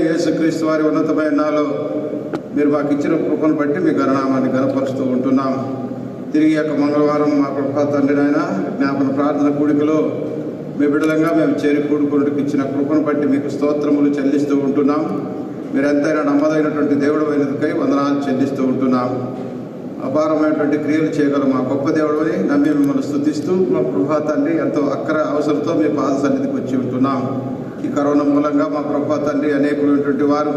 యేసుక్రీస్తు వారి ఉన్నతమైన నాలో మీరు మాకు ఇచ్చిన కృపను బట్టి మీ గణనామాన్ని గణపరుస్తూ ఉంటున్నాం. తిరిగి యొక్క మంగళవారం మా ప్రభా తండ్రి నాయన జ్ఞాపన ప్రార్థన కూడికలో మీ బిడ్డలంగా మేము చేరి కూడుకున్నట్టుకు ఇచ్చిన కృపను బట్టి మీకు స్తోత్రములు చెల్లిస్తూ ఉంటున్నాం. మీరు ఎంతైనా నమ్మదైనటువంటి దేవుడు అయినందుకై వందనాలు చెల్లిస్తూ ఉంటున్నాం. అపారమైనటువంటి క్రియలు చేయగల మా గొప్ప దేవుడు అని నమ్మి మిమ్మల్ని స్తుతిస్తూ మా ప్రభా తండ్రి ఎంతో అక్కర అవసరంతో మీ పాద సన్నిధికి వచ్చి ఉంటున్నాం. ఈ కరోనా మూలంగా మా ప్రభా తండ్రి అనేకులైనటువంటి వారు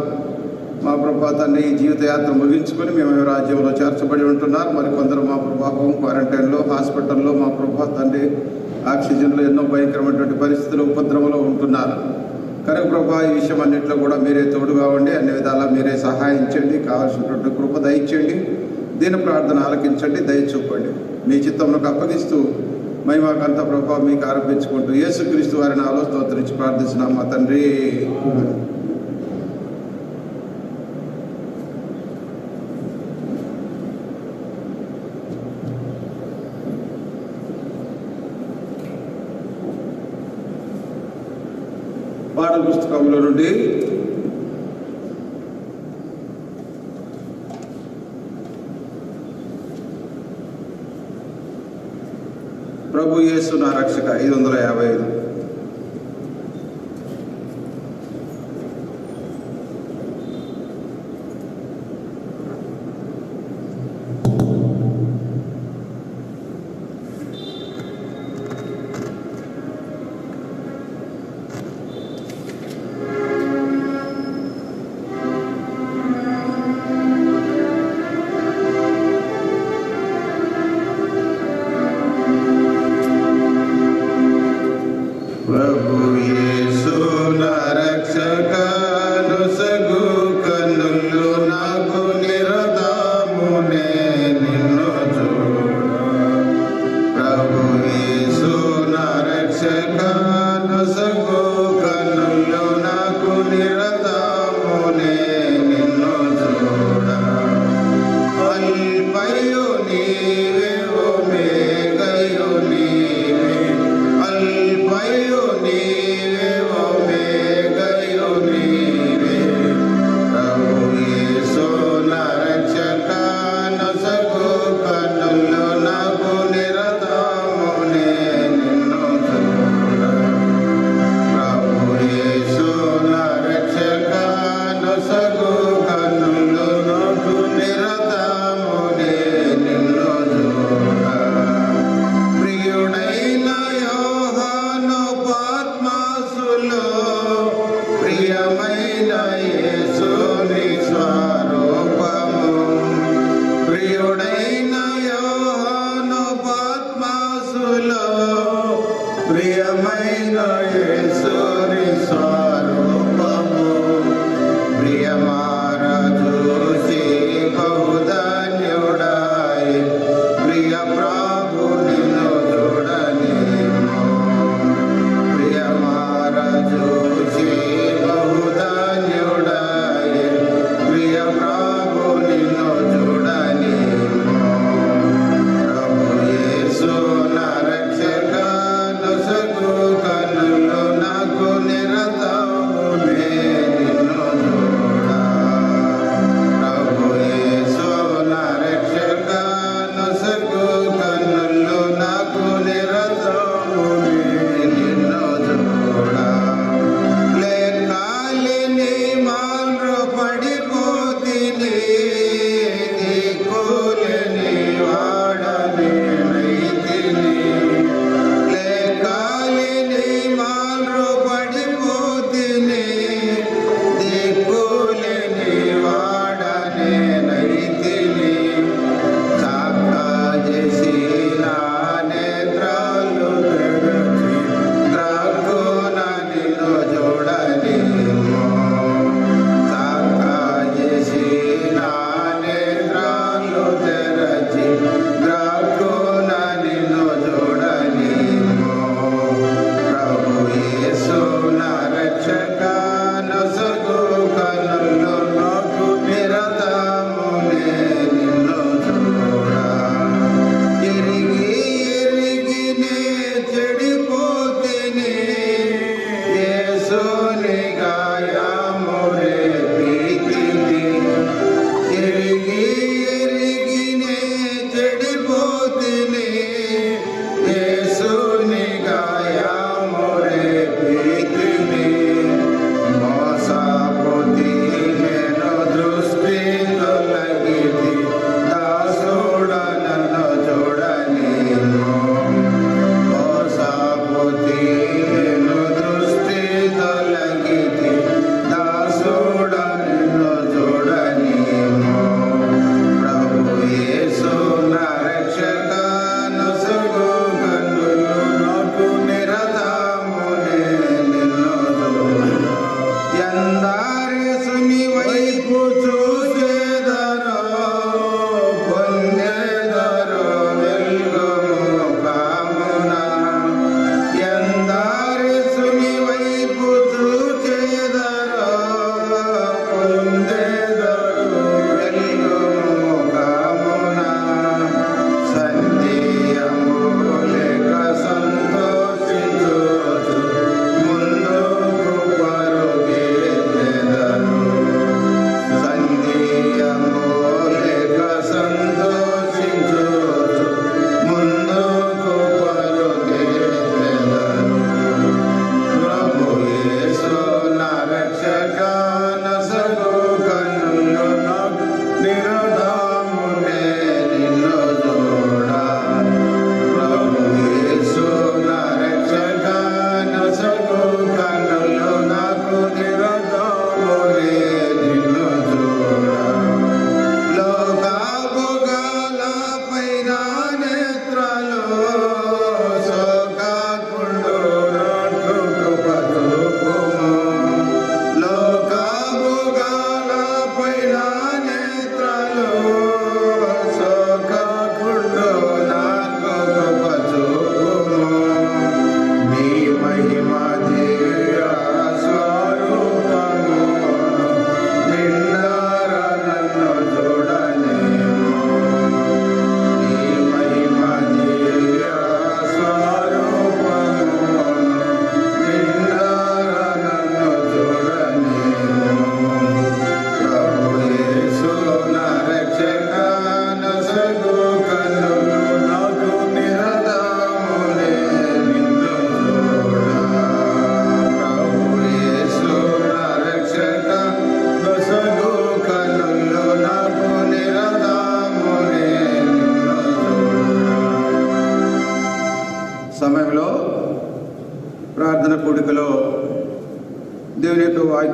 మా ప్రభా తండ్రి ఈ జీవితయాత్ర ముగించుకొని మేము రాజ్యంలో చేర్చబడి ఉంటున్నారు. మరి కొందరు మా ప్రభా హోమ్ క్వారంటైన్లో హాస్పిటల్లో మా ప్రభా తండ్రి ఆక్సిజన్లో ఎన్నో భయంకరమైనటువంటి పరిస్థితులు ఉపద్రవంలో ఉంటున్నారు. కనుక ప్రభా ఈ విషయం అన్నింటిలో కూడా మీరే తోడుగా ఉండి అన్ని విధాలా మీరే సహాయించండి. కావాల్సినటువంటి కృప దయచేయండి. దీని ప్రార్థన ఆలకించండి, దయ చూపండి. మీ చిత్తములకు అప్పగిస్తూ మహిమాకంత ప్రభావం మీకు ఆరోపించుకుంటూ యేసుక్రీస్తు వారి నాలో స్తోత్రించి ప్రార్థిస్తున్నాం మా తండ్రి. పాటల పుస్తకంలో నుండి ప్రభు యేసు నా రక్షక 555.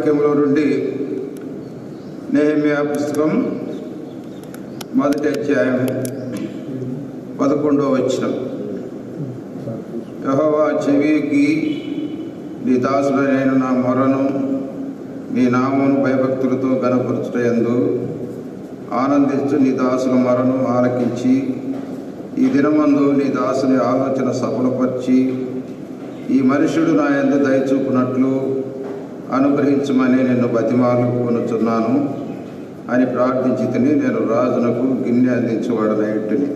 వాక్యంలో నుండి నెహెమ్యా పుస్తకం 1వ అధ్యాయం 11వ వచనం. యెహోవా చెవికి నీ దాసుడైన నా మొరను నీ నామమును భయభక్తులతో ఘనపరచుటయందు ఆనందించు. నీ దాసుల మొరను ఆలకించి ఈ దినమందు నీ దాసుని ఆలోచన సఫలపరిచి ఈ మనుషుడు నా యందు దయచూపునట్లు అనుగ్రహించమని నిన్ను బతిమాలుకొనుచున్నాను అని ప్రార్థించి తిని నేను రాజునకు గిన్నె అందించేవాడనై ఇంటిని.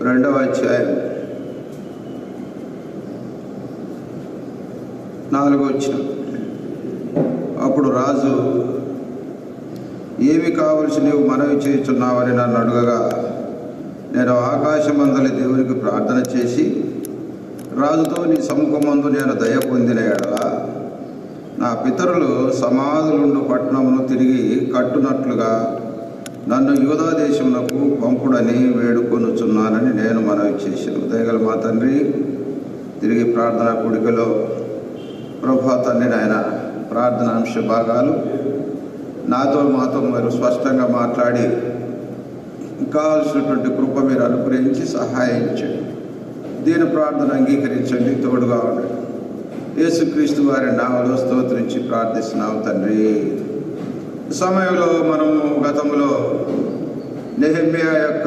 2వ అధ్యాయం 4వ వచనం. అప్పుడు రాజు, ఏమి కావలసి నీవు మనవి చేయుచున్నావని నన్ను అడుగగా, నేను ఆకాశమందలి దేవునికి ప్రార్థన చేసి రాజుతో నీ సముఖమందు నేను దయ పొందిన ఎడల నా పితరులు సమాధులుండు పట్టణమును తిరిగి కట్టునట్లుగా నన్ను యూదా దేశమునకు పంపుడని వేడుకొనుచున్నానని నేను మనవి చేశాను. దయగల మా తండ్రి, తిరిగి ప్రార్థనా కూడికలో ప్రభా తండ్రి నాయన ప్రార్థన అంశ భాగాలు మాతో మీరు స్పష్టంగా మాట్లాడి కావలసినటువంటి కృప మీరు అనుగ్రహించి సహాయించండి. దీని ప్రార్థన అంగీకరించండి, తోడుగా ఉండండి. యేసుక్రీస్తు వారి నామములో స్తోత్రించి ప్రార్థిస్తున్నాము తండ్రి. సమయంలో మనము గతంలో నెహెమ్యా యొక్క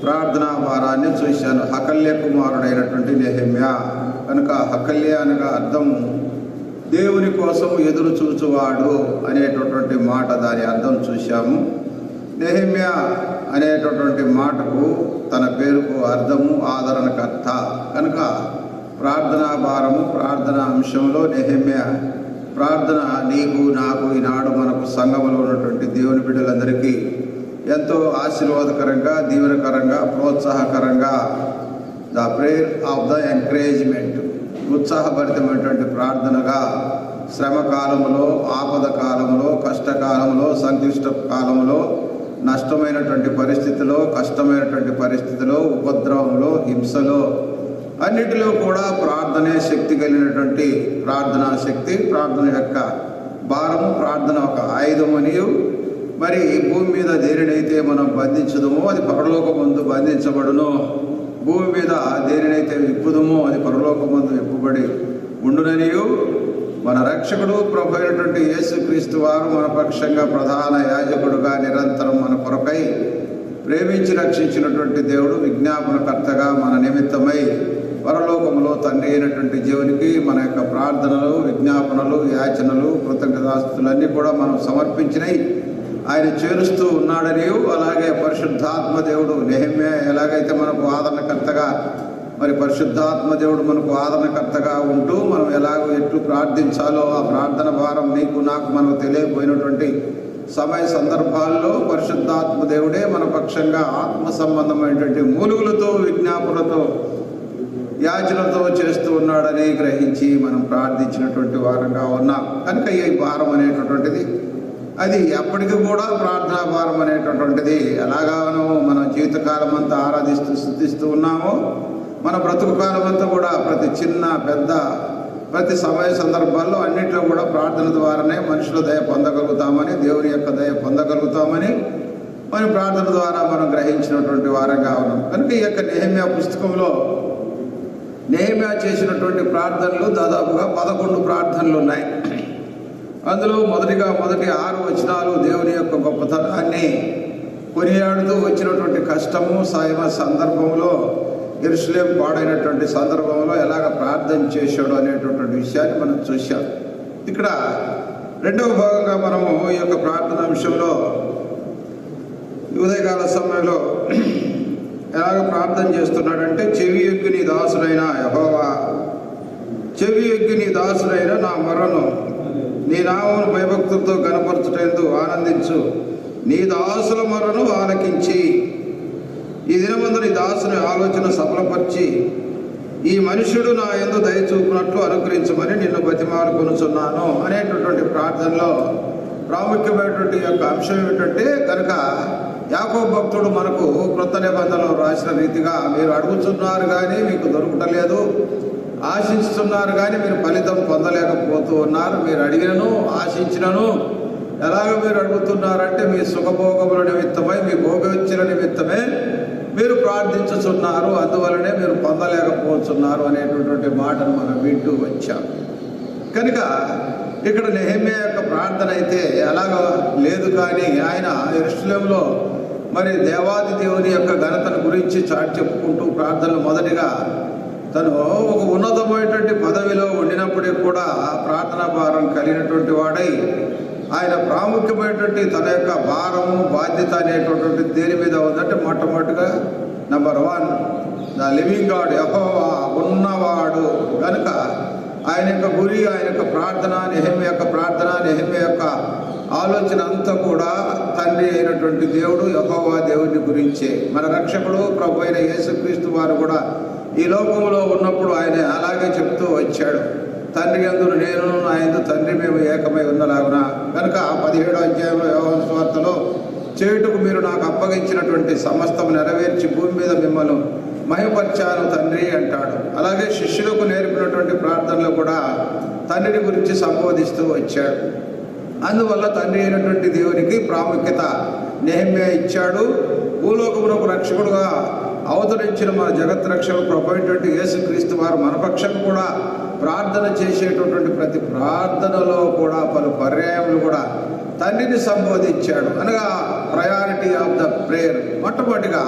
ప్రార్థనా భారాన్ని చూశాను. హకల్య కుమారుడైనటువంటి నెహెమ్యా కనుక హకల్య అనగా అర్థము దేవుని కోసం ఎదురు చూచువాడు అనేటటువంటి మాట, దాని అర్థం చూశాము. నెహెమ్యా అనేటటువంటి మాటకు తన పేరుకు అర్థము ఆదరణకర్త కనుక ప్రార్థనా భారము ప్రార్థనా అంశంలో నెహెమ్యా ప్రార్థన నీకు నాకు ఈనాడు మనకు సంఘములో ఉన్నటువంటి దేవుని బిడ్డలందరికీ ఎంతో ఆశీర్వాదకరంగా దీవెనకరంగా ప్రోత్సాహకరంగా the prayer of the encouragement ఉత్సాహభరితమైనటువంటి ప్రార్థనగా శ్రమ కాలంలో, ఆపద కాలంలో, కష్టకాలంలో, సంక్లిష్ట కాలంలో, నష్టమైనటువంటి పరిస్థితిలో, కష్టమైనటువంటి పరిస్థితిలో, ఉపద్రవంలో, హింసలో అన్నిటిలో కూడా ప్రార్థనే శక్తి కలిగినటువంటి ప్రార్థనా శక్తి, ప్రార్థన యొక్క భారము, ప్రార్థన ఒక ఆయుధమనియు మరి భూమి మీద దేనినైతే మనం బంధించదుమో అది పరలోకమందు బంధించబడును, భూమి మీద దేనినైతే విప్పుదుమో అది పరలోకమందు విప్పుబడి ఉండుననియు మన రక్షకుడు ప్రభు అయినటువంటి యేసుక్రీస్తు వారు మన పక్షంగా ప్రధాన యాజకుడుగా నిరంతరం మన కొరకై ప్రేమించి రక్షించినటువంటి దేవుడు విజ్ఞాపనకర్తగా మన నిమిత్తమై పరలోకములో తండ్రి అయినటువంటి దేవునికి మన యొక్క ప్రార్థనలు, విజ్ఞాపనలు, యాచనలు, కృతజ్ఞతాస్తులన్నీ కూడా మనం సమర్పించినవి ఆయన చేరుస్తూ ఉన్నాడని, అలాగే పరిశుద్ధాత్మ దేవుడు నెహెమ్యా ఎలాగైతే మనకు ఆదరణకర్తగా మరి పరిశుద్ధాత్మ దేవుడు మనకు ఆదరణకర్తగా ఉంటూ మనం ఎట్లు ప్రార్థించాలో ఆ ప్రార్థన భారం నీకు నాకు మనకు తెలియకపోయినటువంటి సమయ సందర్భాల్లో పరిశుద్ధాత్మ దేవుడే మన పక్షంగా ఆత్మ సంబంధమైనటువంటి మూలుగులతో, విజ్ఞాపనలతో, యాచనతో చేస్తూ ఉన్నాడని గ్రహించి మనం ప్రార్థించినటువంటి వారంగా ఉన్నాం. కనుక ఈ భారం అనేటటువంటిది అది ఎప్పటికీ కూడా ప్రార్థనా భారం అనేటటువంటిది ఎలాగానో మన జీవితకాలం అంతా ఆరాధిస్తూ స్తుతిస్తూ ఉన్నామో మన బ్రతుకు కాలం అంతా కూడా ప్రతి చిన్న పెద్ద ప్రతి సమయ సందర్భాల్లో అన్నింటిలో కూడా ప్రార్థన ద్వారానే మనుషుల దయ పొందగలుగుతామని, దేవుని యొక్క దయ పొందగలుగుతామని మన ప్రార్థన ద్వారా మనం గ్రహించినటువంటి వారంగా ఉన్నాం. కనుక ఈ యొక్క నెహెమ్యా పుస్తకంలో నెహెమ్యా చేసినటువంటి ప్రార్థనలు దాదాపుగా 11 ప్రార్థనలు ఉన్నాయి. అందులో మొదటి 6 వచనాలు దేవుని యొక్క గొప్పతనాన్ని కొనియాడుతూ వచ్చినటువంటి కష్టము సాయమ సందర్భంలో, యెరూషలేము పాడైనటువంటి సందర్భంలో ఎలాగ ప్రార్థన చేశాడు అనేటటువంటి విషయాన్ని మనం చూశాం. ఇక్కడ 2వ భాగంగా మనము ఈ యొక్క ప్రార్థన అంశంలో ఉదయకాల సమయంలో ఎలాగ ప్రార్థన చేస్తున్నాడంటే, చెవి యొగ్గి నీ దాసుడైన యెహోవా, చెవి యొగ్గి నీ దాసుడైన నా మొరను నీ నామమును భయభక్తులతో ఘనపరచుటందు ఆనందించు. నీ దాసుల మొరను ఆలకించి ఈ దినమందు నీ దాసుని ఆలోచన సఫలపరిచి ఈ మనుష్యుడు నా యందు దయచూపునట్లు అనుగ్రహించమని నిన్ను బతిమాలుకొనుచున్నాను అనేటటువంటి ప్రార్థనలో ప్రాముఖ్యమైనటువంటి యొక్క అంశం ఏమిటంటే, కనుక యాకోబు భక్తుడు మనకు క్రొత్త నిబంధనలో రాసిన రీతిగా మీరు అడుగుతున్నారు కానీ మీకు దొరకటలేదు, ఆశిస్తున్నారు కానీ మీరు ఫలితం పొందలేకపోతూ ఉన్నారు. మీరు అడిగినను ఆశించినను ఎలాగ మీరు అడుగుతున్నారంటే మీ సుఖభోగముల నిమిత్తమై, మీ భోగవచ్చుల నిమిత్తమే మీరు ప్రార్థించుతున్నారు, అందువలనే మీరు పొందలేకపోతున్నారు అనేటటువంటి మాటను మనం వింటూ వచ్చాం. కనుక ఇక్కడ నెహెమ్యా యొక్క ప్రార్థన అయితే అలాగ లేదు. కానీ ఆయన యెరూషలేములో మరి దేవాది దేవుని యొక్క ఘనతను గురించి చాటి చెప్పుకుంటూ ప్రార్థనలు మొదటిగా తను ఒక ఉన్నతమైనటువంటి పదవిలో ఉండినప్పటికీ కూడా ప్రార్థనా భారం కలిగినటువంటి వాడై ఆయన ప్రాముఖ్యమైనటువంటి తన యొక్క భారము బాధ్యత అనేటటువంటి దేని మీద ఉందంటే మొట్టమొదటిగా నంబర్ 1 ద లివింగ్ గాడ్, యెహోవా ఉన్నవాడు కనుక ఆయన యొక్క గురి, ఆయన యొక్క ప్రార్థన, నెహెమ్యా యొక్క ప్రార్థన, నెహెమ్యా యొక్క ఆలోచన అంతా కూడా తండ్రి అయినటువంటి దేవుడు యెహోవా దేవుని గురించే. మన రక్షకుడు ప్రభు అయిన యేసుక్రీస్తు వారు కూడా ఈ లోకంలో ఉన్నప్పుడు ఆయన అలాగే చెప్తూ వచ్చాడు, తండ్రి యందు నేను, నా యందు తండ్రి మేము ఏకమై ఉన్నలాగున. కనుక 17వ అధ్యాయంలో యోహాను సువార్తలో చేయుటకు మీరు నాకు అప్పగించినటువంటి సమస్తం నెరవేర్చి భూమి మీద మిమ్మల్ని మహిమపరిచాను తండ్రి అంటాడు. అలాగే శిష్యులకు నేర్పినటువంటి ప్రార్థనలో కూడా తండ్రిని గురించి సంబోధిస్తూ వచ్చాడు. అందువల్ల తండ్రి అయినటువంటి దేవునికి ప్రాముఖ్యత నెహెమ్యా ఇచ్చాడు. భూలోకమునకు రక్షకుడుగా అవతరించిన మన జగత్ రక్షకుడు ప్రభు అయినటువంటి యేసుక్రీస్తు వారు మన పక్షం కూడా ప్రార్థన చేసేటటువంటి ప్రతి ప్రార్థనలో కూడా పలు పర్యాయములు కూడా తండ్రిని సంబోధించాడు. అనగా ప్రయారిటీ ఆఫ్ ద ప్రేయర్, మొట్టమొదటిగా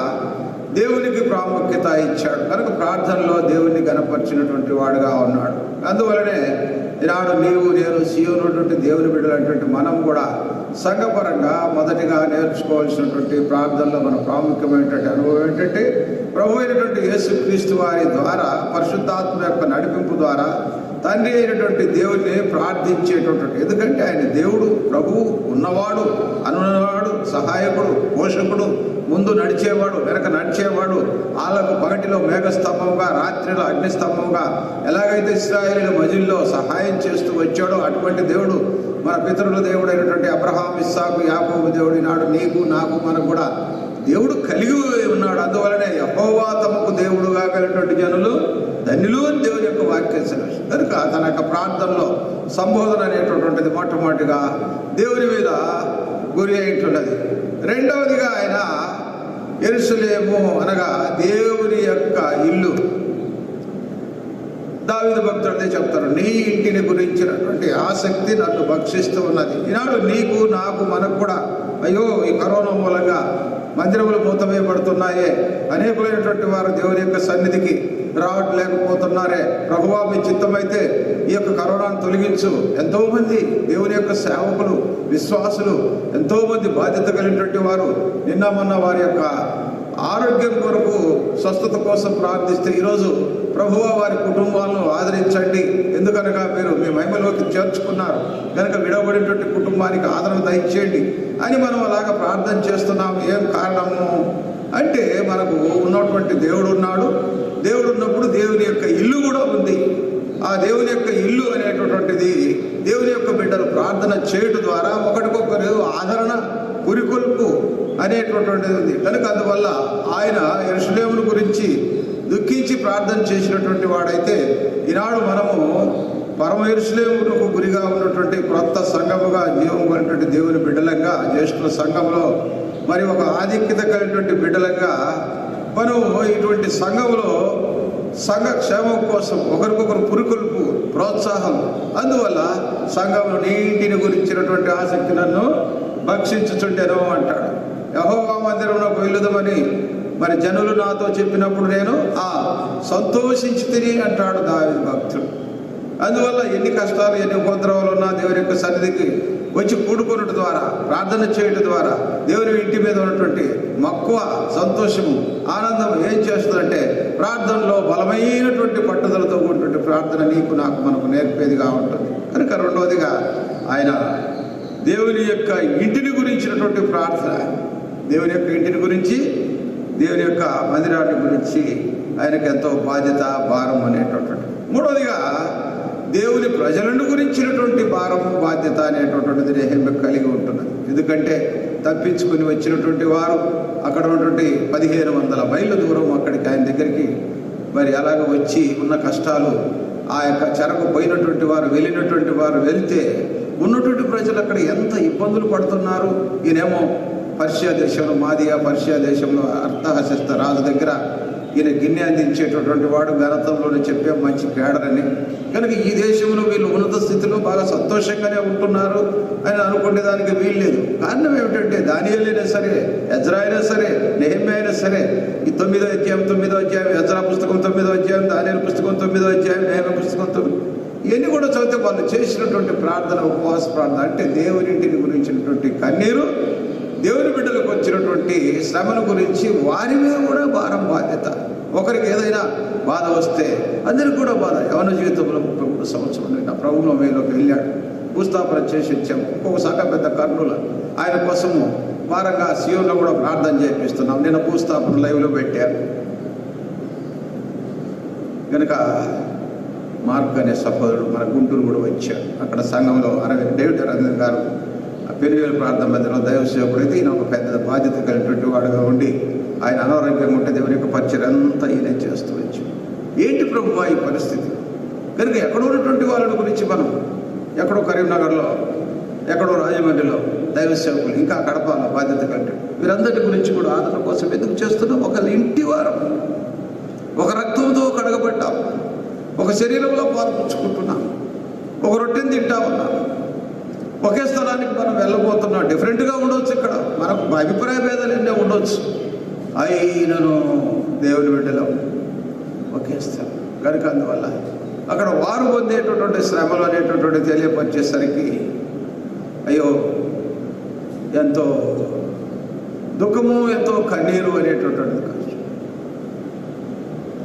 దేవునికి ప్రాముఖ్యత ఇచ్చాడు. కనుక ప్రార్థనలో దేవుని గణపరిచినటువంటి వాడుగా ఉన్నాడు. అందువలనే ఈనాడు నీవు నేను సీయోనటువంటి దేవుని బిడ్డలైనటువంటి మనం కూడా సంఘపరంగా మొదటిగా నేర్చుకోవాల్సినటువంటి ప్రార్థనలో మన ప్రాముఖ్యమైనటువంటి అనుభవం ఏంటంటే ప్రభు అయినటువంటి యేసుక్రీస్తు వారి ద్వారా పరిశుద్ధాత్మ యొక్క నడిపింపు ద్వారా తండ్రి అయినటువంటి దేవుడిని ప్రార్థించేటటువంటి, ఎందుకంటే ఆయన దేవుడు, ప్రభువు, ఉన్నవాడు, అనున్నవాడు, సహాయకుడు, పోషకుడు, ముందు నడిచేవాడు, వెనక నడిచేవాడు, వాళ్ళకు పగటిలో మేఘస్తంభంగా, రాత్రిలో అగ్నిస్తంభంగా ఎలాగైతే ఇశ్రాయేలీయుల మధ్యలో సహాయం చేస్తూ వచ్చాడో అటువంటి దేవుడు, మన పితరుల దేవుడు అయినటువంటి అబ్రహాం, ఇస్సాకు, యాకోబు దేవుడు నాడు నీకు నాకు మనకు కూడా దేవుడు కలిగి ఉన్నాడు. అందువలనే యెహోవా తమకు దేవుడుగా కలిగినటువంటి జనులు ధన్యులు అని దేవుని యొక్క వాక్యం సెలవు. కనుక తన యొక్క ప్రార్థనలో సంబోధన అనేటటువంటిది మొట్టమొదటిగా దేవుని మీద గురి అయినట్టున్నది. రెండవదిగా ఆయన యెరూషలేము అనగా దేవుని యొక్క ఇల్లు. దావీదు భక్తుడే చెప్తారు, నీ ఇంటిని గురించినటువంటి ఆసక్తి నన్ను భక్షిస్తూ ఉన్నది. ఈనాడు నీకు నాకు మనకు కూడా అయ్యో ఈ కరోనా మూలంగా మందిరములు మూతవేయబడుతున్నాయే, అనేకులైనటువంటి వారు దేవుని యొక్క సన్నిధికి రావట్లేకపోతున్నారే, ప్రభువా మీ చిత్తమైతే ఈ యొక్క కరోనాను తొలగించు. ఎంతోమంది దేవుని యొక్క సేవకులు, విశ్వాసులు, ఎంతోమంది బాధ్యత కలిగినటువంటి వారు నిన్న మొన్న వారి యొక్క ఆరోగ్యం కొరకు స్వస్థత కోసం ప్రార్థిస్తే ఈరోజు ప్రభువా వారి కుటుంబాలను ఆదరించండి, ఎందుకనగా మీరు మీ మహిమలోకి చేర్చుకున్నారు కనుక విడవబడినటువంటి కుటుంబానికి ఆదరణ దయచేయండి అని మనం అలాగ ప్రార్థన చేస్తున్నాము. ఏం కారణము అంటే మనకు ఉన్నటువంటి దేవుడు ఉన్నాడు. దేవుడు ఉన్నప్పుడు దేవుని యొక్క ఇల్లు కూడా ఉంది. ఆ దేవుని యొక్క ఇల్లు అనేటటువంటిది దేవుని యొక్క బిడ్డలు ప్రార్థన చేయడం ద్వారా ఒకరికొకరు ఆదరణ, పురికొల్పు అనేటటువంటిది ఉంది. కనుక అందువల్ల ఆయన యెరూషలేమును గురించి దుఃఖించి ప్రార్థన చేసినటువంటి వాడైతే ఈనాడు మనము పరమ యెరూషలేమునకు గురిగా ఉన్నటువంటి క్రొత్త సంఘముగా జీవం కలిగినటువంటి దేవుని బిడ్డలంగా, జ్యేష్ఠుల సంఘంలో మరి ఒక ఆధిక్యత కలిగినటువంటి బిడ్డలంగా మనం ఇటువంటి సంఘంలో సంఘ క్షేమం కోసం ఒకరికొకరు పురికొల్పు, ప్రోత్సాహం. అందువల్ల సంఘంలో నీటిని గురించినటువంటి ఆసక్తి నన్ను భక్షించుచుండెను అంటాడు. యెహోవా మందిరంలోకి వెళ్ళుదామని మరి జనులు నాతో చెప్పినప్పుడు నేను సంతోషించి తిని అంటాడు దావీదు భక్తుడు. అందువల్ల ఎన్ని కష్టాలు, ఎన్ని ఉపద్రవాలు ఉన్నా దేవుని యొక్క సన్నిధికి వచ్చి కూడుకున్నట్టు ద్వారా, ప్రార్థన చేయడం ద్వారా దేవుని ఇంటి మీద ఉన్నటువంటి మక్కువ, సంతోషము, ఆనందం ఏం చేస్తుందంటే ప్రార్థనలో బలమైనటువంటి పట్టుదలతో ఉన్నటువంటి ప్రార్థన నీకు నాకు మనకు నేర్పేదిగా ఉంటుంది. కనుక రెండవదిగా ఆయన దేవుని యొక్క ఇంటిని గురించినటువంటి ప్రార్థన, దేవుని యొక్క ఇంటిని గురించి, దేవుని యొక్క మందిరాన్ని గురించి ఆయనకు ఎంతో బాధ్యత, భారం అనేటటువంటి. మూడవదిగా దేవుని ప్రజలను గురించినటువంటి భారం, బాధ్యత అనేటటువంటిది నెహెమ్యా కలిగి ఉంటున్నది. ఎందుకంటే తప్పించుకుని వచ్చినటువంటి వారు అక్కడ ఉన్నటువంటి 1500 మైళ్ళ దూరం అక్కడికి ఆయన దగ్గరికి మరి అలాగ వచ్చి ఉన్న కష్టాలు ఆ యొక్క చెరకు పోయినటువంటి వారు వెళ్ళినటువంటి వారు వెళ్తే ఉన్నటువంటి ప్రజలు అక్కడ ఎంత ఇబ్బందులు పడుతున్నారు. ఈయనేమో పర్షియా దేశంలో, మాదియా పర్షియా దేశంలో అర్థహశస్త రాజు దగ్గర ఈయన గిన్నె అందించేటటువంటి వాడు, గణతంలోనే చెప్పే మంచి కేడరని. కనుక ఈ దేశంలో వీళ్ళు ఉన్నత స్థితిలో బాగా సంతోషంగానే ఉంటున్నారు అని అనుకునే దానికి వీల్లేదు. కారణం ఏమిటంటే దానియేలు అయినా సరే, ఎజ్రా అయినా సరే, నెహెమ్యా అయినా సరే, ఈ 9వ అధ్యాయం ఎజ్రా పుస్తకం 9వ అధ్యాయం, దానియేలు పుస్తకం 9వ అధ్యాయం, నెహెమ్యా పుస్తకం 9, ఇవన్నీ కూడా చదివితే వాళ్ళు చేసినటువంటి ప్రార్థన, ఉపవాస ప్రార్థన అంటే దేవునింటిని గురించినటువంటి కన్నీరు, దేవుని బిడ్డలకు వచ్చినటువంటి శ్రమల గురించి వారి మీద కూడా భారం, బాధ్యత. ఒకరికి ఏదైనా బాధ వస్తే అందరికి కూడా బాధ. యవన జీవితంలో 33 సంవత్సరాలు నా ప్రభువులో మేలోకి వెళ్ళాడు, భూస్థాపన చేసి వచ్చాము. ఒక్కొక్క శాఖ పెద్ద కర్నూలు ఆయన కోసము వారంగా సీఎంలో కూడా ప్రార్థన చేపిస్తున్నాం. నేను భూస్థాపన లైవ్లో పెట్టాను. కనుక మార్క్ అనే సహోదరుడు మన గుంటూరు కూడా వచ్చాడు. అక్కడ సంఘంలో డేవిడ్ అరవింద్ గారు పెనువేలు ప్రార్థన మధ్యలో దైవ సేవకుడు అయితే ఈయన ఒక పెద్ద బాధ్యత కలిగినటువంటి వాడుగా ఉండి ఆయన అనారోగ్యంగా ఉంటే దేవుని యొక్క పరిచయం అంతా ఈయన చేస్తూ వచ్చు. ఏంటి ప్రభువా ఈ పరిస్థితి? కనుక ఎక్కడో ఉన్నటువంటి వాళ్ళ గురించి మనం ఎక్కడో కరీంనగర్లో, ఎక్కడో రాజమండ్రిలో దైవ సేవకులు, ఇంకా కడపలో బాధ్యత కలిగి వీరందరి గురించి కూడా ఆదరణ కోసం ఎందుకు చేస్తున్నాం? ఒక ఇంటి వారం, ఒక రక్తంతో కడగబడ్డాం, ఒక శరీరంలో పాల్పంచుకుంటున్నాం, ఒక రొట్టెని తింటా ఉన్నాం, ఒకే స్థలానికి మనం వెళ్ళబోతున్నాం. డిఫరెంట్గా ఉండొచ్చు, ఇక్కడ మనకు అభిప్రాయ భేదాలు ఎన్నో ఉండొచ్చు, అయినను దేవుని బిడ్డలో ఒకే స్థలం. కనుక అందువల్ల అక్కడ వారు పొందేటటువంటి శ్రమలు అనేటటువంటి తెలియపరిచేసరికి అయ్యో ఎంతో దుఃఖము, ఎంతో కన్నీరు అనేటటువంటిది కాదు.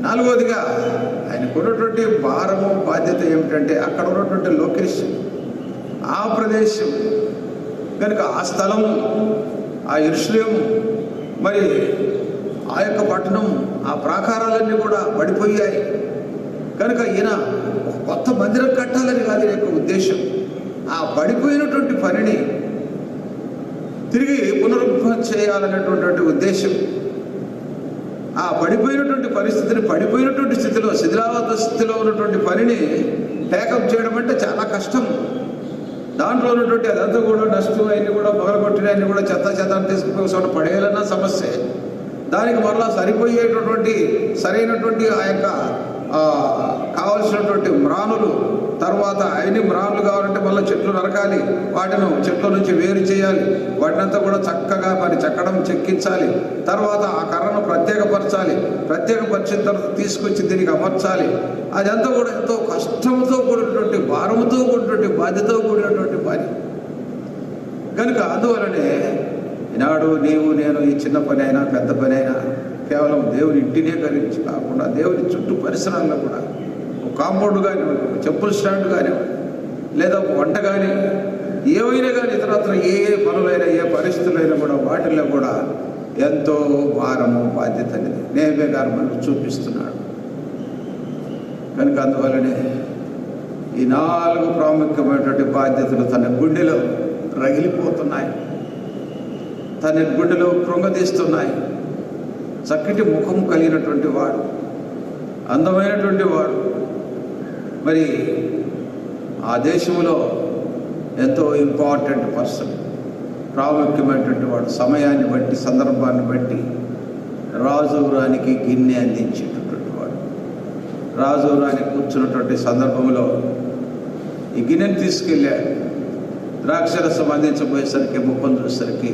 నాలుగోదిగా ఆయనకు ఉన్నటువంటి భారము, బాధ్యత ఏమిటంటే అక్కడ ఉన్నటువంటి లొకేషన్, ఆ ప్రదేశం. కనుక ఆ స్థలము, ఆ యెరూషలేము, మరి ఆ యొక్క పట్టణం, ఆ ప్రాకారాలన్నీ కూడా పడిపోయాయి. కనుక ఈయన కొత్త మందిరం కట్టాలని కాదు యొక్క ఉద్దేశం. ఆ పడిపోయినటువంటి పనిని తిరిగి పునరుద్ధరణ చేయాలనేటువంటి ఉద్దేశం. ఆ పడిపోయినటువంటి పరిస్థితిని, పడిపోయినటువంటి స్థితిలో, శిథిలావత స్థితిలో ఉన్నటువంటి పనిని టేకప్ చేయడం అంటే చాలా కష్టం. దాంట్లో ఉన్నటువంటి అదంతా కూడా నష్టం, అన్ని కూడా పగలగొట్టిన అన్ని కూడా చెత్త తీసుకుపోయి చోట పడేయాలన్న సమస్య. దానికి మరలా సరిపోయేటటువంటి సరైనటువంటి ఆ యొక్క కావలసినటువంటి మ్రానులు, తర్వాత అన్ని మ్రానులు కావాలంటే మళ్ళీ చెట్లు నరకాలి, వాటిని చెట్ల నుంచి వేరు చేయాలి, వాటినంతా కూడా చక్కగా మరి చెక్కించాలి, తర్వాత ఆ కర్రను ప్రత్యేకపరిచిన తర్వాత తీసుకొచ్చి దీనికి అమర్చాలి. అదంతా కూడా ఎంతో కష్టంతో కూడినటువంటి, భారంతో కూడినటువంటి, బాధ్యతతో కూడినటువంటి పని. కనుక అందువలనే ఈనాడు నీవు నేను ఈ చిన్న పని అయినా పెద్ద పని అయినా కేవలం దేవుని ఇంటినే గురించి కాకుండా దేవుని చుట్టూ పరిసరాల్లో కూడా ఒక కాంపౌండ్ కానివ్వండి, ఒక చెప్పుల స్టాండ్ కానివ్వండి, లేదా ఒక వంట కానీ, ఏవైనా కానీ ఇతరత్ర ఏ పనులైనా, ఏ పరిస్థితులైనా కూడా వాటిల్లో కూడా ఎంతో భారము, బాధ్యత అనేది నెహెమ్యా గారు మనకు చూపిస్తున్నాడు. కనుక అందువల్లనే ఈ 4 ప్రాముఖ్యమైనటువంటి బాధ్యతలు తన గుండెలో రగిలిపోతున్నాయి, తన గుండెలో కృంగదీస్తున్నాయి. చక్కటి ముఖం కలిగినటువంటి వాడు, అందమైనటువంటి వాడు, మరి ఆ దేశంలో ఎంతో ఇంపార్టెంట్ పర్సన్, ప్రాముఖ్యమైనటువంటి వాడు. సమయాన్ని బట్టి, సందర్భాన్ని బట్టి రాజు రానికి గిన్నె అందించేటటువంటి వాడు. రాజు రాని కూర్చున్నటువంటి సందర్భంలో ఈ గిన్నెని తీసుకెళ్ళాడు. ద్రాక్షరసం అందించబోయేసరికి ముఖం చూసేసరికి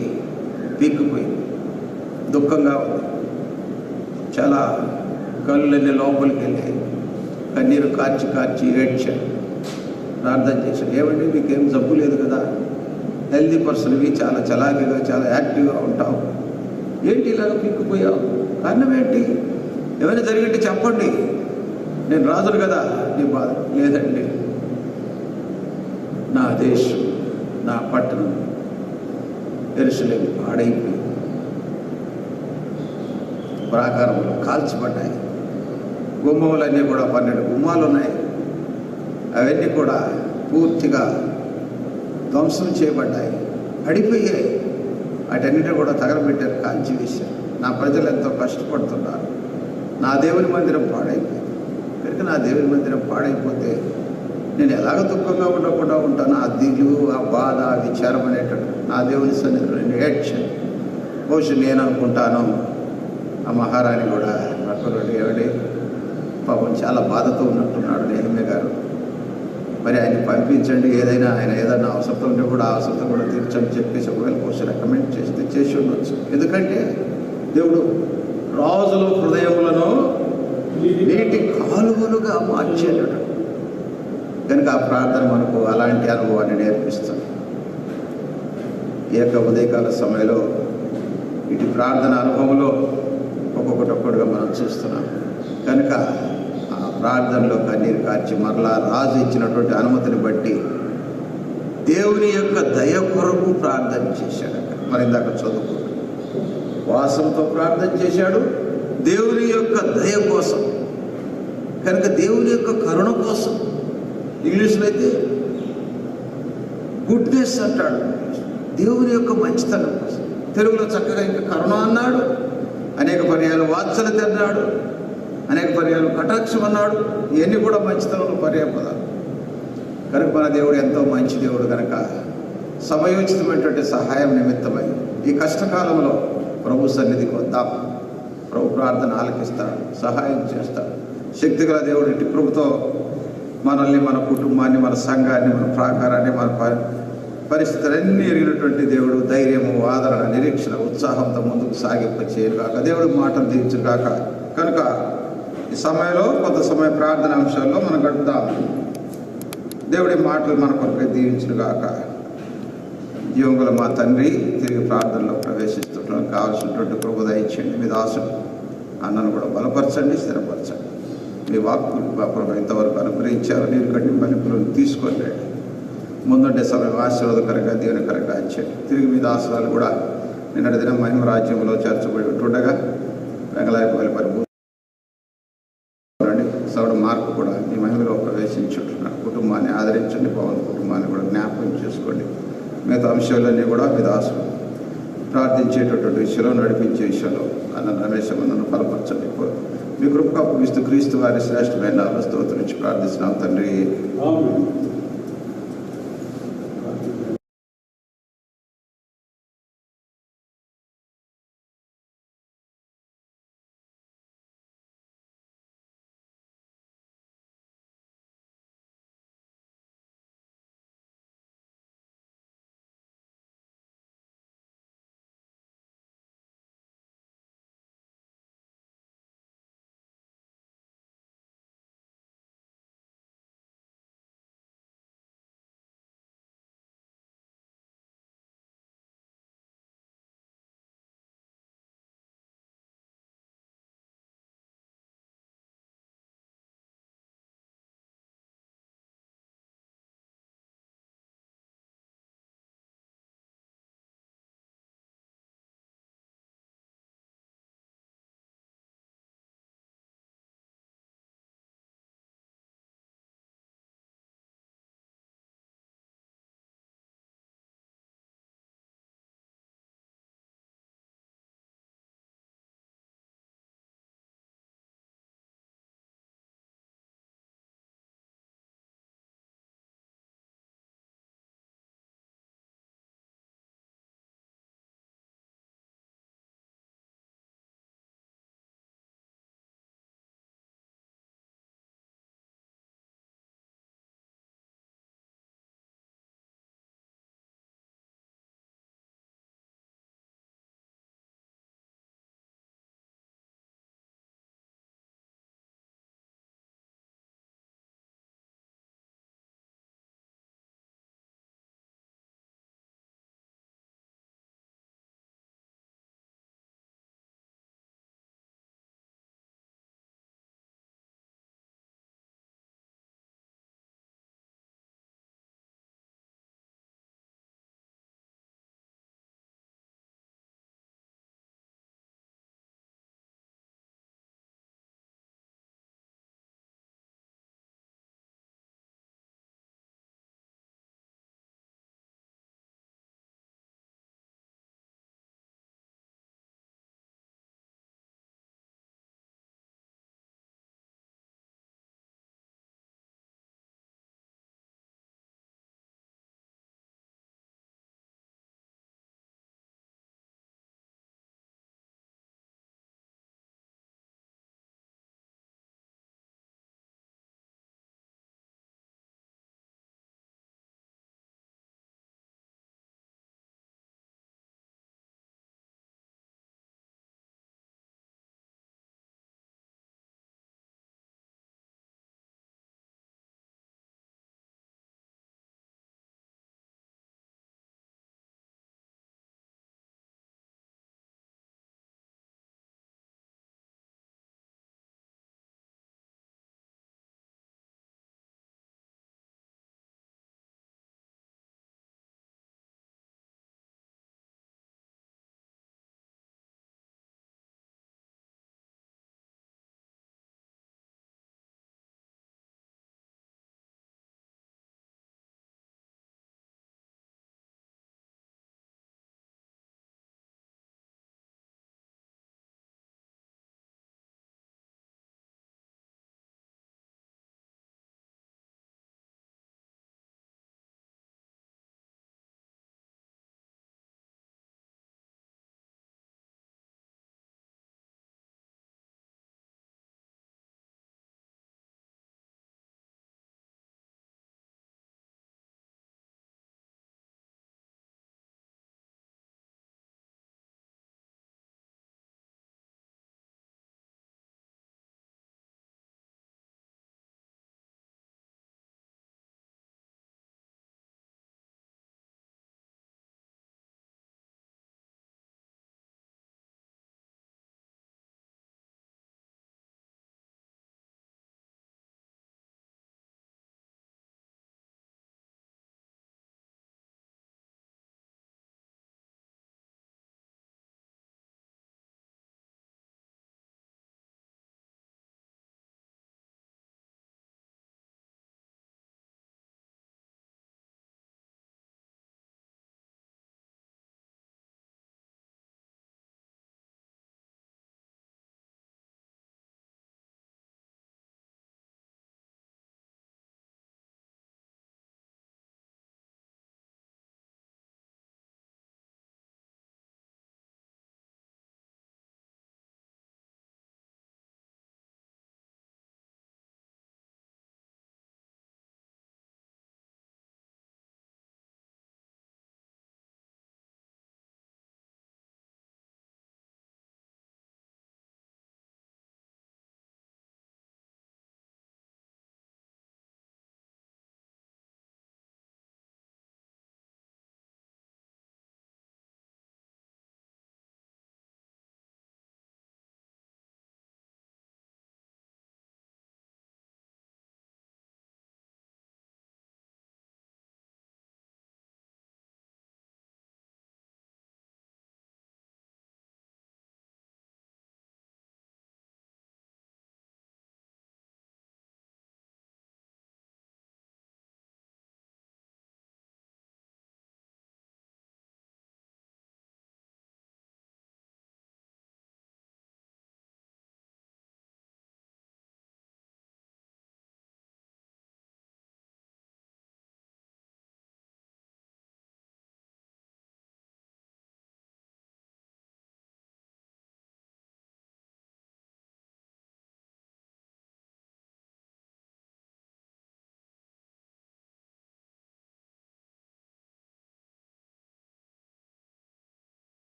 పీక్కుపోయింది, దుఃఖంగా ఉంది. చాలా కళ్ళన్నీ లోపలికి వెళ్ళాయి, కన్నీరు కార్చి ఏడ్చాడు, ప్రార్థన చేశాడు. ఏమండి మీకేం జబ్బు లేదు కదా, హెల్దీ పర్సన్వి, చాలా చలాకీగా, చాలా యాక్టివ్గా ఉంటావు, ఏంటి ఇలాగ పీక్కుపోయావు? కారణం ఏంటి? ఏమైనా జరిగింటే చెప్పండి, నేను రాజును కదా. నీ బాధ లేదండి, నా దేశం, నా పట్టణం యెరూషలేము పాడైపోయింది, ప్రాకారములు కాల్చబడ్డాయి, గుమ్మములన్నీ కూడా 12 గుమ్మాలు ఉన్నాయి, అవన్నీ కూడా పూర్తిగా ధ్వంసం చేయబడ్డాయి, పడిపోయాయి. వాటన్నిటిని కూడా తగలబెట్టారు, కాల్చి వేశారు. నా ప్రజలు ఎంతో కష్టపడుతున్నారు, నా దేవుని మందిరం పాడైపోయింది. కనుక నా దేవుని మందిరం పాడైపోతే నేను ఎలాగ దుఃఖంగా ఉండకుండా ఉంటాను? ఆ దిగులు, ఆ బాధ, ఆ విచారం అనేటట్టు నా దేవుని సన్నిధిలో నేను ఏడ్చాను. బహుశా నేను అనుకుంటాను, ఆ మహారాణి కూడా పక్కనోటి ఏమిటి పాపం చాలా బాధతో ఉన్నట్టున్నాడు నెహెమ్యా గారు, మరి ఆయన పంపించండి, ఆయన ఏదైనా అవసరంతో ఉంటే కూడా ఆ అవసరంతో కూడా తీర్చని చెప్పేసి ఒకవేళ బహుశా రికమెండ్ చేస్తే చేసి ఉండొచ్చు. ఎందుకంటే దేవుడు రాజుల హృదయములను నీటి కాలువలుగా మార్చేటడు. కనుక ఆ ప్రార్థన మనకు అలాంటి అనుభవాన్ని నేర్పిస్తుంది. ఈ యొక్క ఉదయకాల సమయంలో ఇటు ప్రార్థన అనుభవంలో ఒక్కొక్కటిగా మనం చూస్తున్నాం. కనుక ఆ ప్రార్థనలో కన్నీరు కార్చి మరలా రాజు ఇచ్చినటువంటి అనుమతిని బట్టి దేవుని యొక్క దయ కొరకు ప్రార్థన చేశాడు. మరి ఇందాక చదువుకో, వాసంతో ప్రార్థన చేశాడు దేవుని యొక్క దయ కోసం. కనుక దేవుని యొక్క కరుణ కోసం, ఇంగ్లీష్లో అయితే గుడ్నెస్ అంటాడు, దేవుని యొక్క మంచితనం కోసం. తెలుగులో చక్కగా ఇంకా కరుణ అన్నాడు, అనేక పర్యాలు వాత్సల్యత అన్నాడు, అనేక పర్యాలు కటాక్షం అన్నాడు. ఇవన్నీ కూడా మంచితనంలో పర్యాయ పదాలు. కనుక మన దేవుడు ఎంతో మంచి దేవుడు. కనుక సమయోచితమైనటువంటి సహాయం నిమిత్తమై ఈ కష్టకాలంలో ప్రభు సన్నిధికి వద్దాం. ప్రభు ప్రార్థన ఆలకిస్తాడు, సహాయం చేస్తాడు. శక్తిగల దేవుడు ఇటు ప్రభుతో మనల్ని, మన కుటుంబాన్ని, మన సంఘాన్ని, మన ప్రాకారాన్ని, మన పరిస్థితులన్నీ ఎరిగినటువంటి దేవుడు ధైర్యము, ఆదరణ, నిరీక్షణ, ఉత్సాహంతో ముందుకు సాగింప చేయగాక దేవుడు మాటలు దీవించుగాక. కనుక ఈ సమయంలో కొంత సమయం ప్రార్థన అంశాల్లో మనం గడుపుదాం. దేవుడి మాటలు మన కొరకై దీవించుగాక. జీవంగల మా తండ్రి, తిరిగి ప్రార్థనలో ప్రవేశిస్తుంటాం. కావాల్సినటువంటి కృప దయచేయండి. మీ దాసుడు అన్నను కూడా బలపరచండి, స్థిరపరచండి. మీ వాక్కులు ప్రభు ఇంతవరకు అనుగ్రహించారు. నీరు కట్టి మలుపులను తీసుకొని ముందుండే సమయం ఆశీర్వాదకరంగా, దీవెనకరంగా ఇచ్చేయండి. తిరిగి మీ దాసురాలు కూడా నిన్నటి దినం మహిమ రాజ్యంలో చేర్చబడి ఉంటుండగా వెంగళాయపల్లి పరిపూర్ణ సౌడు మార్పు కూడా మీ మహిమలో ప్రవేశించుంటున్నారు. కుటుంబాన్ని ఆదరించండి, పవన్ కుటుంబాన్ని కూడా జ్ఞాపకం చేసుకోండి. మిగతా అంశాలన్నీ కూడా మీ దాసులు ప్రార్థించేటటువంటి విషయంలో, నడిపించే విషయంలో అన్న రమేష్ నన్ను బలపరచండి. మీ కృపకు అప్పగిస్తూ క్రీస్తు వారి శ్రేష్టమైన స్తోత్రం నుంచి ప్రార్థిస్తున్నాం తండ్రి.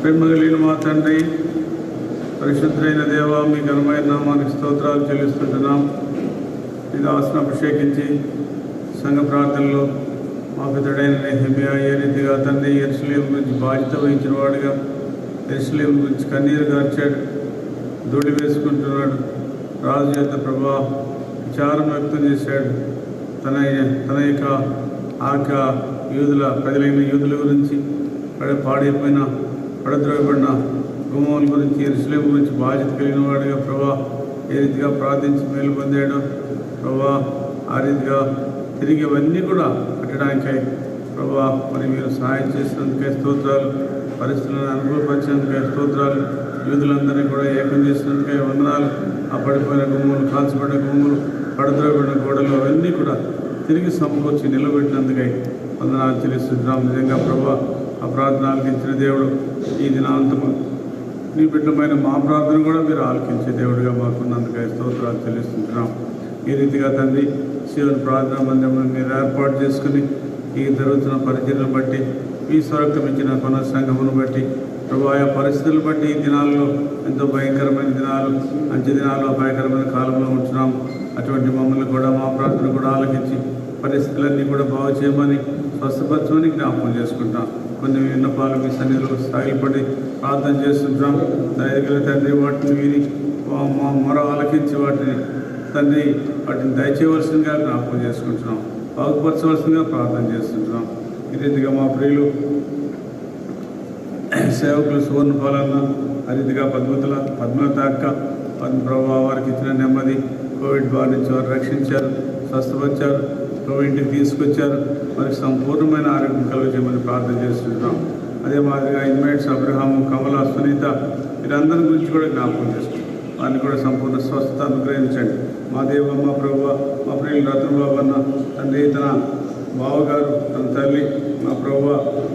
ప్రేమ కలిగిన మా తండ్రి, పరిశుద్ధులైన దేవ, మీ ఘనమైన నామానికి స్తోత్రాలు చెల్లిస్తుంటున్నాం. మీ దాసును అభిషేకించి సంఘ ప్రార్థనలో మా పితడైన నెహెమ్యా ఏ రీతిగా తండ్రి యెరూషలేము గురించి బాధ్యత వహించిన వాడుగా యెరూషలేము గురించి కన్నీరు గార్చాడు, దూడి వేసుకుంటున్నాడు. రాజు యొక్క ప్రభా విచారం వ్యక్తం చేశాడు. తన యొక్క ప్రజలైన యూదుల గురించి, పాడైపోయిన పడద్రోయబడిన గుమ్మముల గురించి, యెరూషలేము గురించి బాధ్యత కలిగిన వాడిగా ప్రభా ఏ రీతిగా ప్రార్థించి మేలు పొందాడో ప్రభా, ఆ రీతిగా తిరిగి ఇవన్నీ కూడా కట్టడానికై ప్రభా మరి మీరు సహాయం చేసినందుకే స్తోత్రాలు, పరిస్థితులను అనుభవపరిచినందుకే స్తోత్రాలు, యూదులందరినీ కూడా ఏకం చేసినందుకే వందనాలు. ఆ పడిపోయిన గుమ్మలు, కాల్చబడిన గుమ్మలు, పడద్రోయబడిన గోడలు అవన్నీ కూడా తిరిగి సమకూర్చి నిలబెట్టినందుకై వందనాలు చెల్లిస్తున్నాం. నిజంగా ప్రభా ఆ ప్రార్థన ఆలకించిన దేవుడు ఈ దినాంతము నీ బిడ్డమైన మా ప్రార్థన కూడా మీరు ఆలకించే దేవుడిగా మాకున్నందుకై స్తోత్రాలు చెల్లిస్తున్నాం. ఈ రీతిగా తండ్రి శివుని ప్రార్థనా మందిరం మీరు ఏర్పాటు చేసుకుని ఈ జరుగుతున్న పరిచయలను బట్టి, ఈ స్వరక్తం ఇచ్చిన కొన సంఘమును బట్టి ప్రభా ఆయా పరిస్థితులను బట్టి ఈ దినాల్లో ఎంతో భయంకరమైన దినాలు, మంచి దినాలు, భయంకరమైన కాలంలో ఉంటున్నాం. అటువంటి మమ్మల్ని కూడా మా ప్రార్థన కూడా ఆలకించి పరిస్థితులన్నీ కూడా బాగు చేయమని, స్వస్థపరచమని జ్ఞాపకం చేసుకుంటాం. కొన్ని విన్నపాలు మీ సన్నిధిలో సాగిపడి ప్రార్థన చేస్తుంటాం. దయగల తండ్రి వాటిని విని మా మొర ఆలకించి వాటిని దయచేయవలసిందిగా జ్ఞాపకం చేసుకుంటున్నాం. బాగుపరచవలసిందిగా ప్రార్థన చేస్తుంటున్నాం. ఈ రీతిగా మా ప్రియులు సేవకులు సువర్ణ పాలన, ఆ రీతిగా పద్మలత అక్క ప్రభావ వారికి ఇచ్చిన నెమ్మది, కోవిడ్ బారి నుంచి వారు రక్షించారు, స్వస్థపరిచారు, కోవిడ్కి తీసుకొచ్చారు. వారికి సంపూర్ణమైన ఆరోగ్యం కలుగజేయమని ప్రార్థన చేస్తున్నాం. అదే మాదిరిగా ఇన్మేట్స్ అబ్రహాము, కమల, సునీత వీరందరి గురించి కూడా జ్ఞాపకం చేస్తున్నాం. వారిని కూడా సంపూర్ణ స్వస్థత అనుగ్రహించండి. మా దేవ, మా ప్రభు, మా ప్రియులు రత్నబాబు అన్న తండ్రి, తన బావగారు, తన తల్లి, మా ప్రభు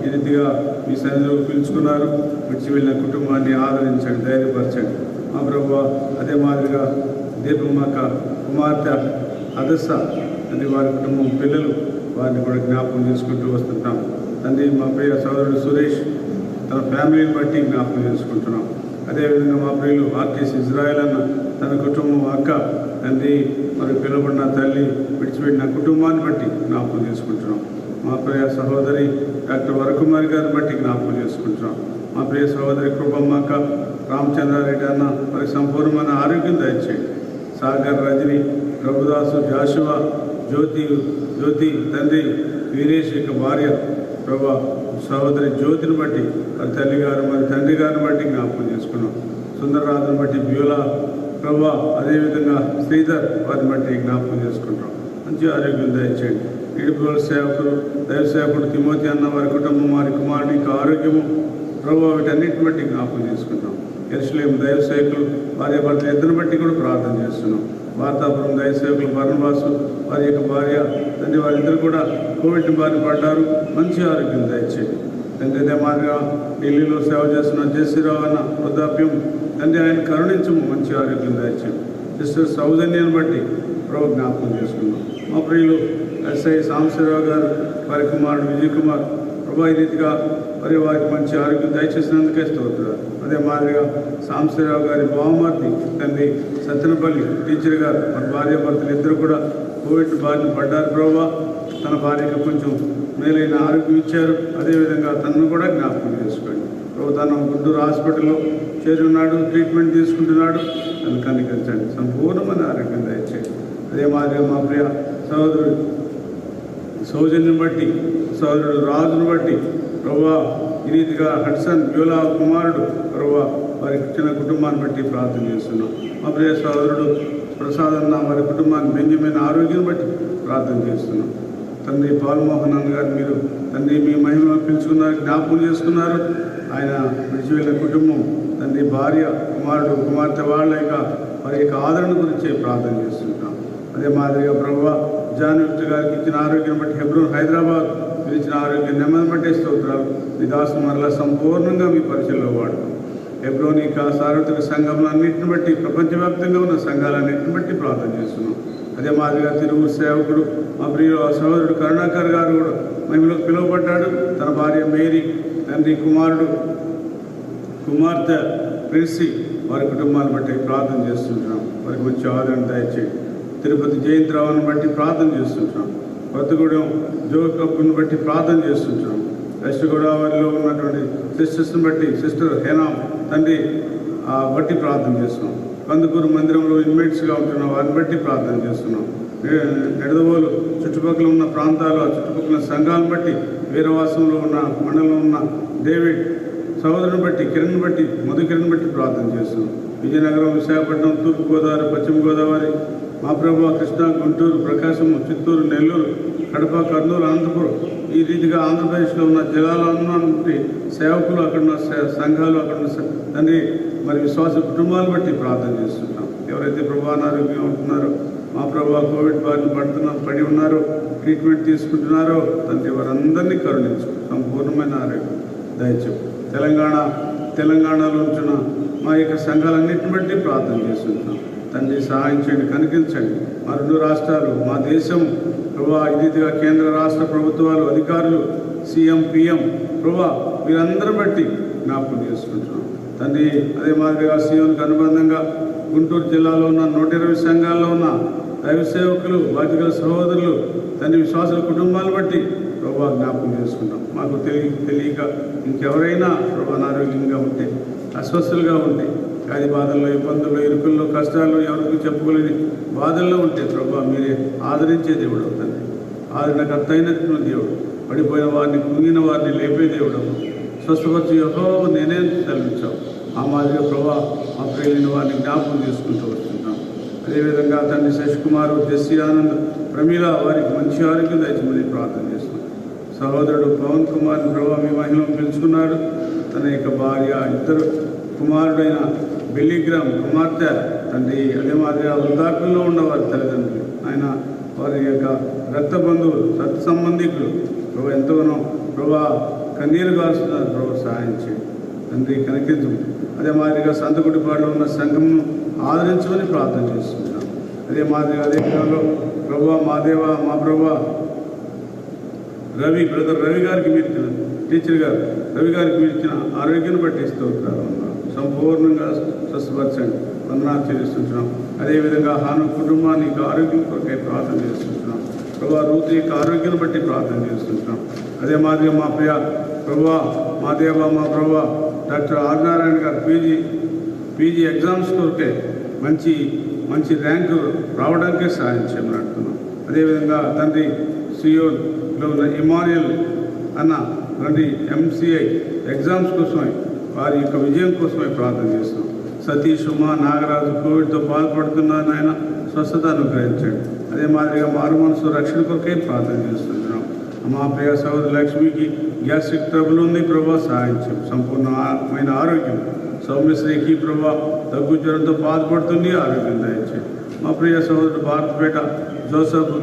ఈ రీతిగా మీ సన్నిధిలో పిలుచుకున్నారు. విడిచి వెళ్ళిన కుటుంబాన్ని ఆదరించండి, ధైర్యపరచండి. మా ప్రభు అదే మాదిరిగా దీపమ్మక్క కుమార్తె అదస్స తండ్రి, వారి కుటుంబం, పిల్లలు, వారిని కూడా జ్ఞాపకం చేసుకుంటూ వస్తుంటాం. తండ్రి మా ప్రియ సోదరుడు సురేష్ తన ఫ్యామిలీని బట్టి జ్ఞాపకం చేసుకుంటున్నాం. అదేవిధంగా మా ప్రియులు ఆర్టీసీ ఇజ్రాయెల్ అన్న తన కుటుంబం, అక్క, తండ్రి, మరి పిలువబడిన తల్లి, విడిచిపెట్టిన కుటుంబాన్ని బట్టి జ్ఞాపకం చేసుకుంటున్నాం. మా ప్రియ సహోదరి డాక్టర్ వరకుమారి గారిని బట్టి జ్ఞాపకం చేసుకుంటున్నాం. మా ప్రియ సహోదరి కృపమ్మ అక్క, రామచంద్రారెడ్డి అన్న మరి సంపూర్ణమైన ఆరోగ్యం దయచేయండి. సాగర్, రజని, ప్రభుదాసు, జాషువా, జ్యోతి తండ్రి, వీరేష్ యొక్క భార్య ప్రభా సహోదరి జ్యోతిని బట్టి మరి తల్లి గారు, మరి తండ్రి గారిని బట్టి జ్ఞాపకం చేసుకున్నాం. సుందరరాజుని బట్టి బ్యూలా ప్రభా, అదేవిధంగా శ్రీధర్ వారిని బట్టి జ్ఞాపకం చేసుకుంటాం. మంచి ఆరోగ్యం దయచేయండి. ఇడుపుల సేవకులు, దైవ సేవకుడు తిమోతి అన్న వారి కుటుంబం, వారి కుమారుడి యొక్క ఆరోగ్యము ప్రభావ వీటన్నిటిని బట్టి జ్ఞాపకం చేసుకుంటాం. యెరూషలేము దైవ సేవకులు భార్య భర్తలు ఇద్దరిని బట్టి కూడా ప్రార్థన చేస్తున్నాం. వార్తాపురం దైవ సేవకులు బర్నబాసు, వారి యొక్క భార్య, తండ్రి, వారిద్దరు కూడా కోవిడ్ బారిన పడ్డారు. మంచి ఆరోగ్యం దయచేయండి తండ్రి. అదే మాదిరిగా ఢిల్లీలో సేవ చేస్తున్న జయశ్రీరావు అన్న వృద్ధాప్యం తండ్రి, ఆయన కరుణించము, మంచి ఆరోగ్యం దయచేయండి. సిస్టర్ సౌజన్యాన్ని బట్టి ప్రభు జ్ఞాపకం చేసుకున్నాం. మా ప్రియులు ఎస్ఐ సాంబశివరావు గారు, వారి కుమారుడు విజయ్ కుమార్ ప్రభా ఈ రీతిగా మరి వారికి మంచి ఆరోగ్యం దయచేసినందుకే స్తోత్రాలు. అదే మాదిరిగా సాంబశివరావు గారి బావమర్ది తండ్రి సత్తెనపల్లి టీచర్ గారు, మన భార్య భర్తలు ఇద్దరు కూడా కోవిడ్ బారిన పడ్డారు. ప్రభా తన భార్యకు కొంచెం మేలైన ఆరోగ్యం ఇచ్చారు. అదేవిధంగా తనను కూడా జ్ఞాపకం చేసుకోండి. ప్రభు తను గుంటూరు హాస్పిటల్లో చేరి ఉన్నాడు, ట్రీట్మెంట్ తీసుకుంటున్నాడు. తను కనికరించండి, సంపూర్ణమైన ఆరోగ్యం దయచేయండి. అదే మాదిరిగా మా ప్రియ సహోదరుడు సౌజన్యం బట్టి, సహోదరుడు రాజును బట్టి ప్రభా ఈ రీతిగా హడ్సన్ బ్యూలా కుమారుడు ప్రభా వారికి ఇచ్చిన కుటుంబాన్ని బట్టి ప్రార్థన చేస్తున్నాం. మా ప్రియ సహోదరుడు ప్రసాద్ అన్న వారి కుటుంబాన్ని బెంజమిన్ ఆరోగ్యం బట్టి ప్రార్థన చేస్తున్నాం. తండ్రి పాల్మోహన్ అన్న గారు మీరు తండ్రి మీ మహిమలో పిలుచుకున్నారు, జ్ఞాపకం చేసుకున్నారు. ఆయన విడిచి వెళ్ళిన కుటుంబం, తండ్రి భార్య, కుమారుడు, కుమార్తె వాళ్ళ యొక్క వారి యొక్క ఆదరణ గురించి ప్రార్థన చేస్తుంటాం. అదే మాదిరిగా ప్రభువా జానవిక్టర్ గారికి ఇచ్చిన ఆరోగ్యం బట్టి, హెబ్రోన్ హైదరాబాద్ మీరు ఇచ్చిన ఆరోగ్యం నెమ్మది బట్టే స్తోత్రాలు. మీ దాసు మరలా సంపూర్ణంగా మీ పరిచయంలో వాడుతాం. హెబ్రోన్ యొక్క సార్వత్రిక సంఘములన్నింటిని బట్టి, ప్రపంచవ్యాప్తంగా ఉన్న సంఘాలన్నింటిని బట్టి ప్రార్థన చేస్తున్నాం. అదే మాదిరిగా తిరుగు సేవకుడు మా ప్రియ సహోదరుడు కరుణాకర్ గారు కూడా మహిమలోకి పిలువబడ్డాడు. తన భార్య మేరీ, తండ్రి, కుమారుడు కుమార్తె ప్రిన్సీ వారి కుటుంబాన్ని బట్టి ప్రార్థన చేస్తుంటున్నాం. వారికి మంచి ఆదరణ దయచేయండి. తిరుపతి జయంతిరావుని బట్టి ప్రార్థన చేస్తుంటున్నాం. కొత్తగూడెం జోకప్పుని బట్టి ప్రార్థన చేస్తుంటున్నాం. వెస్ట్ గోదావరిలో ఉన్నటువంటి సిస్టర్స్ని బట్టి సిస్టర్ హేనా తండ్రి బట్టి ప్రార్థన చేస్తున్నాం. కందుకూరు మందిరంలో ఇన్మేట్స్గా ఉంటున్న వారిని బట్టి ప్రార్థన చేస్తున్నాం. నిడదవోలు చుట్టుపక్కల ఉన్న ప్రాంతాలు, ఆ చుట్టుపక్కల సంఘాలను బట్టి, వీరవాసంలో ఉన్న మండలంలో ఉన్న డేవిడ్ సహోదరుని బట్టి, కిరణ్ బట్టి, మధుకిరణ్ బట్టి ప్రార్థన చేస్తున్నాం. విజయనగరం, విశాఖపట్నం, తూర్పుగోదావరి, పశ్చిమ గోదావరి, మా ప్రభు కృష్ణా, గుంటూరు, ప్రకాశం, చిత్తూరు, నెల్లూరు, కడప, కర్నూలు, అనంతపురం, ఈ రీతిగా ఆంధ్రప్రదేశ్లో ఉన్న జిల్లాలన్నింటి సేవకులు, అక్కడున్న సంఘాలు, అక్కడున్న తండ్రి మరి విశ్వాస కుటుంబాలను బట్టి ప్రార్థన చేస్తున్నాం. ఎవరైతే ప్రభు అనారోగ్యంగా ఉంటున్నారో, మా ప్రభు కోవిడ్ బారిన పడి ఉన్నారో, ట్రీట్మెంట్ తీసుకుంటున్నారో తండ్రి వారందరినీ కరుణించు, సంపూర్ణమైన ఆరోగ్యం దయచేపు. తెలంగాణలో ఉంటున్న మా యొక్క సంఘాలన్నింటిని బట్టి ప్రార్థన చేస్తున్నాం. తండ్రి సహాయం చేయండి, కనిపించండి. మా 2 రాష్ట్రాలు, మా దేశం ప్రభా, ఈ రీతిగా కేంద్ర రాష్ట్ర ప్రభుత్వాలు, అధికారులు, సీఎం, పిఎం ప్రభా వీరందరూ బట్టి జ్ఞాపకం చేసుకుంటున్నాం. తండ్రి అదే మాదిరిగా సీఎంకి అనుబంధంగా గుంటూరు జిల్లాలో ఉన్న 120 సంఘాల్లో ఉన్న దైవ సేవకులు, బాధ్యతల సహోదరులు, తండ్రి విశ్వాసుల కుటుంబాలను బట్టి ప్రభా జ్ఞాపకం చేసుకుంటాం. మాకు తెలియక ఇంకెవరైనా ప్రభా అనారోగ్యంగా ఉంటే, అస్వస్థలుగా ఉంటే, వ్యాధి బాధల్లో, ఇబ్బందుల్లో, ఇరుకుల్లో, కష్టాల్లో, ఎవరికి చెప్పుకోలేని బాధల్లో ఉంటే ప్రభా మీరే ఆదరించే దేవుడు అవుతుంది. ఆదరణకర్త అయినటువంటి దేవుడు, పడిపోయిన వారిని, కుంగిన వారిని లేపే దేవుడు, స్వస్థపరిచి యెహోవా నేనే సెలవించావు. ఆ మాదిరిగా ప్రభా మా ప్రియులైన వారిని జ్ఞాపకం చేసుకుంటూ వస్తుంటాం. అదేవిధంగా తండ్రి శశికుమారు, జెస్సీ ఆనంద్, ప్రమీల వారికి మంచి ఆరోగ్యం దయచేయమని ప్రార్థన చేస్తున్నాం. సహోదరుడు పవన్ కుమార్ని ప్రభా మీ మహిళను పిలుచుకున్నాడు. తన యొక్క భార్య, 2 కుమారుడైన బెల్లిగ్రామ్ కుమార్తె తండ్రి, అదే మాదిరిగా వృద్ధాప్యంలో ఉన్న వారి తల్లిదండ్రులు, ఆయన వారి యొక్క రక్త బంధువులు, సత్ సంబంధికులు ప్రభా ఎంతగానో ప్రభా కన్నీరు కాల్స్తున్నారు. ప్రభా సహాయం చేయండి తండ్రి, కనిపించు. అదే మాదిరిగా సంతకుడిపాడులో ఉన్న సంఘంను ఆదరించమని ప్రార్థన చేస్తున్నాం. అదే మాదిరిగా అదే కాలంలో ప్రభా మా దేవ, మా ప్రభా బ్రదర్ రవి గారికి మీరు టీచర్ గారు రవి గారికి మీరు ఇచ్చిన ఆరోగ్యాన్ని బట్టి స్తోత్రాలు సంపూర్ణంగా స్వస్థపరచండి, వందనాలు చెల్లిస్తున్నాం. అదేవిధంగా హాను కుటుంబాన్ని ఆరోగ్యం కొరకై ప్రార్థన చేస్తున్నాం. ప్రభా రూతు యొక్క ఆరోగ్యాన్ని బట్టి ప్రార్థన చేస్తున్నాం. అదే మాదిరిగా మా ప్రియ ప్రభా మా దేవ, మా ప్రభా డాక్టర్ ఆర్ నారాయణ గారు పీజీ ఎగ్జామ్స్ కొరకే మంచి ర్యాంకు రావడానికే సహాయం చేయమని అంటున్నాం. అదేవిధంగా తండ్రి సియోలో ఉన్న ఇమానియల్ అన్న తండ్రి MCI ఎగ్జామ్స్ కోసమై వారి యొక్క విజయం కోసమై ప్రార్థన చేస్తున్నాం. సతీష్, ఉమా, నాగరాజు కోవిడ్తో బాధపడుతున్నారు, ఆయన స్వస్థత అనుగ్రహించండి. అదే మాదిరిగా మారు మనసు రక్షణ కొరకే ప్రార్థన చేస్తున్నాం. మా ప్రియ సహోదరి లక్ష్మికి గ్యాస్ట్రిక్ ట్రబుల్ ఉంది, ప్రభా సహాయం చేయండి, సంపూర్ణమైన ఆరోగ్యం. సౌమ్యశ్రీకి ప్రభా దగ్గు జ్వరంతో బాధపడుతుంది, ఆరోగ్యం దయచేయండి. మా ప్రియ సహోదరుడు భారతపేట జోసఫ్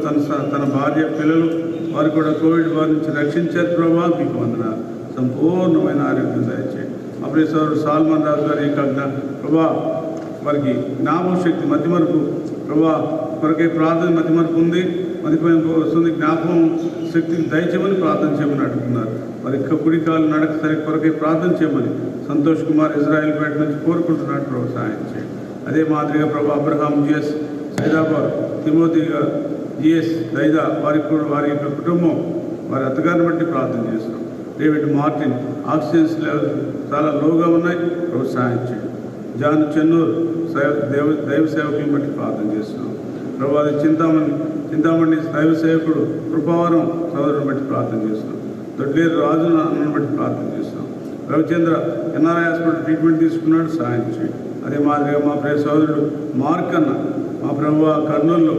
తన భార్య, పిల్లలు వారు కూడా కోవిడ్ బారి నుంచి రక్షించారు. ప్రభా మీకు వందనాలు, సంపూర్ణమైన ఆరోగ్యం దయచేయండి. మా ప్రియ సహోదరుడు సాల్మన్ రాజు గారి యొక్క ప్రభా వారికి జ్ఞాపక శక్తి, మతిమరుపు ప్రభా కొరకే ప్రార్థన, మతిమరుపు ఉంది, మతిమరుపు వస్తుంది, జ్ఞాపకం శక్తిని దయచేయమని ప్రార్థన చేయమని అడుగుతున్నారు. వారి కుడికాలు నడక సరి కొరకే ప్రార్థన చేయమని సంతోష్ కుమార్ ఇజ్రాయిల్పేట నుంచి కోరుకుంటున్నాడు. ప్రభు సహాయం చేయండి. అదే మాదిరిగా Prabhu Abraham GS Saidabad, Timothy GS దైదా వారి యొక్క కుటుంబం, వారి అత్తగారిని బట్టి ప్రార్థన చేస్తున్నాం. డేవిడ్ మార్టిన్ ఆక్సిజన్స్ లెవెల్ చాలా లోగా ఉన్నాయి, ప్రభు సహాయం చేయండి. జాన్ చెన్నూరు దైవ సేవకులను బట్టి ప్రార్థన చేస్తున్నాం. ప్రభు అది చింతామణి దైవ సేవకుడు కృపావరం సోదరుని బట్టి ప్రార్థన చేస్తున్నాం. దొడ్లేరు రాజు అన్నను బట్టి ప్రార్థన చేస్తున్నాం. రవిచంద్ర NRI హాస్పిటల్ ట్రీట్మెంట్ తీసుకున్నాడు, సహాయం చేయండి. అదే మాదిరిగా మా ప్రియ సోదరుడు మార్క్ అన్న మా ప్రభు కర్నూలు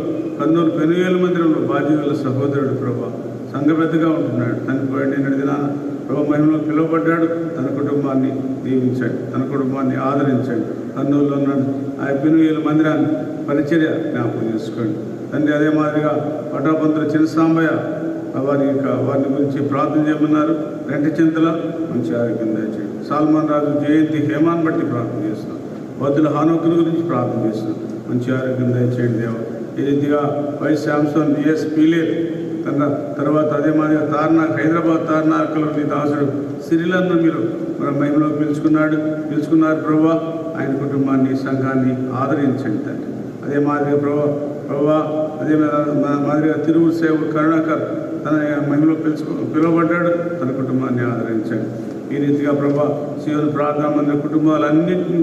పెనుగేలు మందిరంలో బాధ్యతల సహోదరుడు ప్రభు సంఘ పెద్దగా ఉంటున్నాడు. చనిపోయాడు నిన్నటి దినాన ప్రభు మహిమలో పిలువబడ్డాడు. తన కుటుంబాన్ని దీవించండి, తన కుటుంబాన్ని ఆదరించండి. కర్నూలులో ఉన్నాడు ఆ పెనుగేలు మందిరాన్ని పరిచర్య జ్ఞాపకం చేసుకోండి తండ్రి. అదే మాదిరిగా పటాపంతుల చిన్నసాంబయ్య వారిని గురించి ప్రార్థన చేయమన్నారు. రెంటి చింతల మంచి ఆరోగ్యం దయచేయండి. సాల్మాన్ రాజు జయంతి హేమాన్ని బట్టి ప్రార్థన చేస్తున్నాం. వద్దుల హానోకుల గురించి ప్రార్థన చేస్తున్నాం, మంచి ఆరోగ్యం దయచేయండి దేవ. ఈ రీతిగా వై శాంసన్ ES పీలేర్ తర్వాత అదే మాదిరిగా హైదరాబాద్ తార్నాకలో నీ దాసుడు సిరిలన్న మీరు మన మహిమలో పిలుచుకున్నారు ప్రభువా. ఆయన కుటుంబాన్ని, సంఘాన్ని ఆదరించండి తండ్రి. అదే మాదిరిగా ప్రభువా అదే మాదిరిగా తిరువురు సేవకుడు కరుణాకర్ తన మహిమలో పిలువబడ్డాడు. తన కుటుంబాన్ని ఆదరించండి. ఈ రీతిగా ప్రభా శివుని ప్రార్థన మందిర కుటుంబాలన్నింటినీ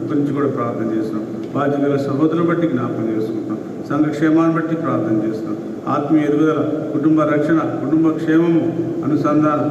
గురించి కూడా ప్రార్థన చేస్తున్నాం. బాధ్యతల సహోదరులను బట్టి జ్ఞాపకం చేసుకుంటాం. సంఘక్షేమాన్ని బట్టి ప్రార్థన చేస్తున్నాం. ఆత్మీయ ఎదుగుదల, కుటుంబ రక్షణ, కుటుంబ క్షేమము, అనుసంధానం,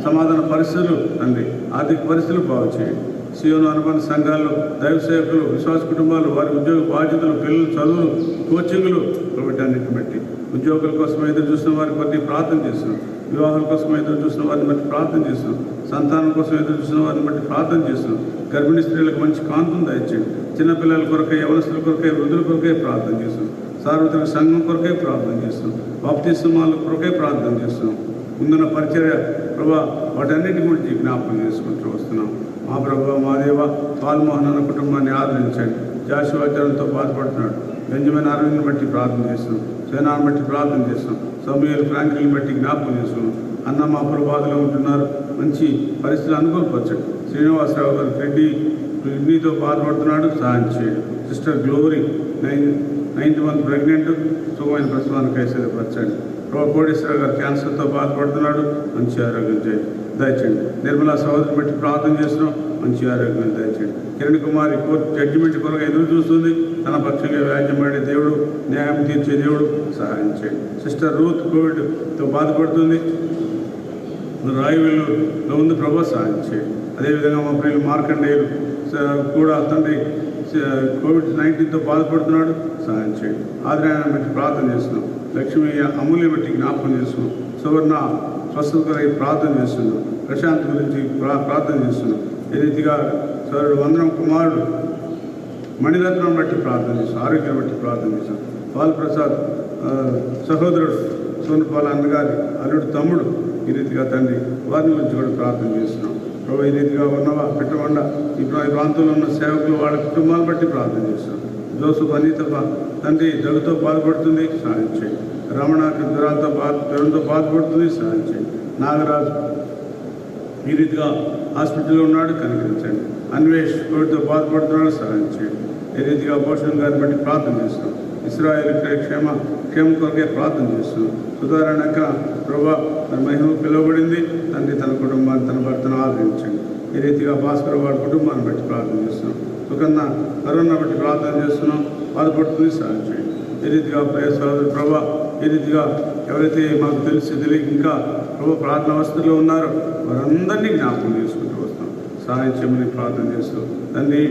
సమాధాన పరిస్థితులు తండ్రి, ఆర్థిక పరిస్థితులు బాగు చేయండి. శివును అనుబంధ సంఘాల్లో దైవ సేవకులు, విశ్వాస కుటుంబాలు, వారి ఉద్యోగ బాధ్యతలు, పిల్లలు చదువులు, కోచింగ్లు వీటన్నిటిని బట్టి ఉద్యోగుల కోసం ఎదురు చూసిన వారిని బట్టి ప్రార్థన చేస్తున్నాం. వివాహాల కోసం ఎదురు చూసిన వారిని బట్టి ప్రార్థన చేస్తున్నాం. సంతానం కోసం ఎదురు చూసిన వారిని బట్టి ప్రార్థన చేస్తున్నాం. గర్భిణీ స్త్రీలకు మంచి కాంతును దయచేయండి. చిన్నపిల్లల కొరకై, యవనస్తుల కొరకై, వృద్ధుల కొరకై ప్రార్థన చేస్తున్నాం. సార్వత్రిక సంఘం కొరకై ప్రార్థన చేస్తున్నాం. బాప్తిస్మాల కొరకై ప్రార్థన చేస్తున్నాం. ముందున్న పరిచర్య ప్రభా వాటన్నిటి గురించి జ్ఞాపకం చేసుకుంటూ వస్తున్నాం. మా ప్రభు, మా దేవ, పాల్మోహన్ అన్న కుటుంబాన్ని ఆదరించండి. జాషువా జ్వరంతో బాధపడుతున్నాడు. బెంజమిన్ అరవింద్ని బట్టి ప్రార్థన చేస్తున్నాం. సేనాన్ని బట్టి ప్రార్థన చేస్తున్నాం. సమూయేల్ ఫ్రాంక్లిని బట్టి జ్ఞాపకం చేస్తున్నాం. అన్న మా బాధలో ఉంటున్నారు. మంచి పరిస్థితులు అనుకూలపరచండి. శ్రీనివాసరావు గారు కిడ్నీతో బాధపడుతున్నాడు, సహాయం చేయండి. Sister glory 9th month pregnant, సుఖమైన ప్రసవానికి ఐశ్వర్యపరచండి. కోటేశ్వర గారు క్యాన్సర్తో బాధపడుతున్నాడు, మంచి ఆరోగ్యం దయచేయండి. నిర్మలా సహోదరిని బట్టి ప్రార్థన చేస్తున్నాం, మంచి ఆరోగ్యం దయచేయండి. కిరణ్ కుమారి కోర్టు జడ్జిమెంట్ కొరకు ఎదురు చూస్తుంది. తన పక్షంగా వ్యాజ్యమాడే దేవుడు, న్యాయం తీర్చే దేవుడు, సహాయం చేయండి. సిస్టర్ రూత్ కోవిడ్తో బాధపడుతుంది, రాయవెల్లులో ఉంది, ప్రభు సహాయం చేయండి. అదేవిధంగా మా ప్రియులు మార్కండేయులు కూడా తండ్రి COVID-19తో బాధపడుతున్నాడు, సహాయం చేయండి. ఆదరణ బట్టి ప్రార్థన చేస్తున్నాం. లక్ష్మి అమూల్య బట్టి జ్ఞాపకం చేస్తున్నాం. సువర్ణ స్వస్థత కొరకు ప్రార్థన చేస్తున్నాం. ప్రశాంత్ గురించి ప్రార్థన చేస్తున్నాం. ఏ రీతిగా సోదరుడు వందనం కుమారుడు మణిరత్నం బట్టి ప్రార్థన చేస్తాం. ఆరోగ్యం బట్టి ప్రార్థన చేస్తాం. పాల్ ప్రసాద్ సహోదరుడు సోనుపాల్ అన్నగారి అల్లుడు తమ్ముడు ఈ రీతిగా తండ్రి వారిని గురించి కూడా ప్రార్థన చేస్తున్నాం. ప్రభు ఈ రీతిగా ఉన్నవా పెట్టమండ ఈ ప్రాంతంలో ఉన్న సేవకులు వాళ్ళ కుటుంబాలను బట్టి ప్రార్థన చేస్తున్నాం. జోసఫ్ అనిత తండ్రి దగ్గుతో బాధపడుతుంది, సహాయం చేయండి. రమణకి జ్వరంతో బాధపడుతుంది, సహాయం చేయండి. నాగరాజు ఈ రీతిగా హాస్పిటల్లో ఉన్నాడు, కనికరించండి. అన్వేష్ కోవిడ్తో బాధపడుతున్నాడు, సహాయం చేయండి. ఈ రీతిగా భూషణ్ గారిని బట్టి ప్రార్థన చేస్తున్నాం. ఇస్రాయేల్ క్షేమం కొరకే ప్రార్థన చేస్తున్నాం. సుధారణక ప్రభా తన మహిమ పిలువబడింది. తండ్రి తన కుటుంబాన్ని, తన భర్తను ఆదరించండి. ఈ రీతిగా భాస్కర్ వాడి కుటుంబాన్ని బట్టి ప్రార్థన చేస్తున్నాం. సుకన్న కరోనా బట్టి ప్రార్థన చేస్తున్నాం, బాధపడుతుంది, సహాయం చేయండి. ఈ రీతిగా ప్రియ సోదరు ప్రభా ఈ రీతిగా ఎవరైతే మాకు తెలియక ఇంకా ప్రభు ప్రార్థన అవస్థలో ఉన్నారో వారందరినీ జ్ఞాపకం చేసుకుంటూ వస్తాం. సహాయం చేయమని ప్రార్థన చేస్తూ తండ్రి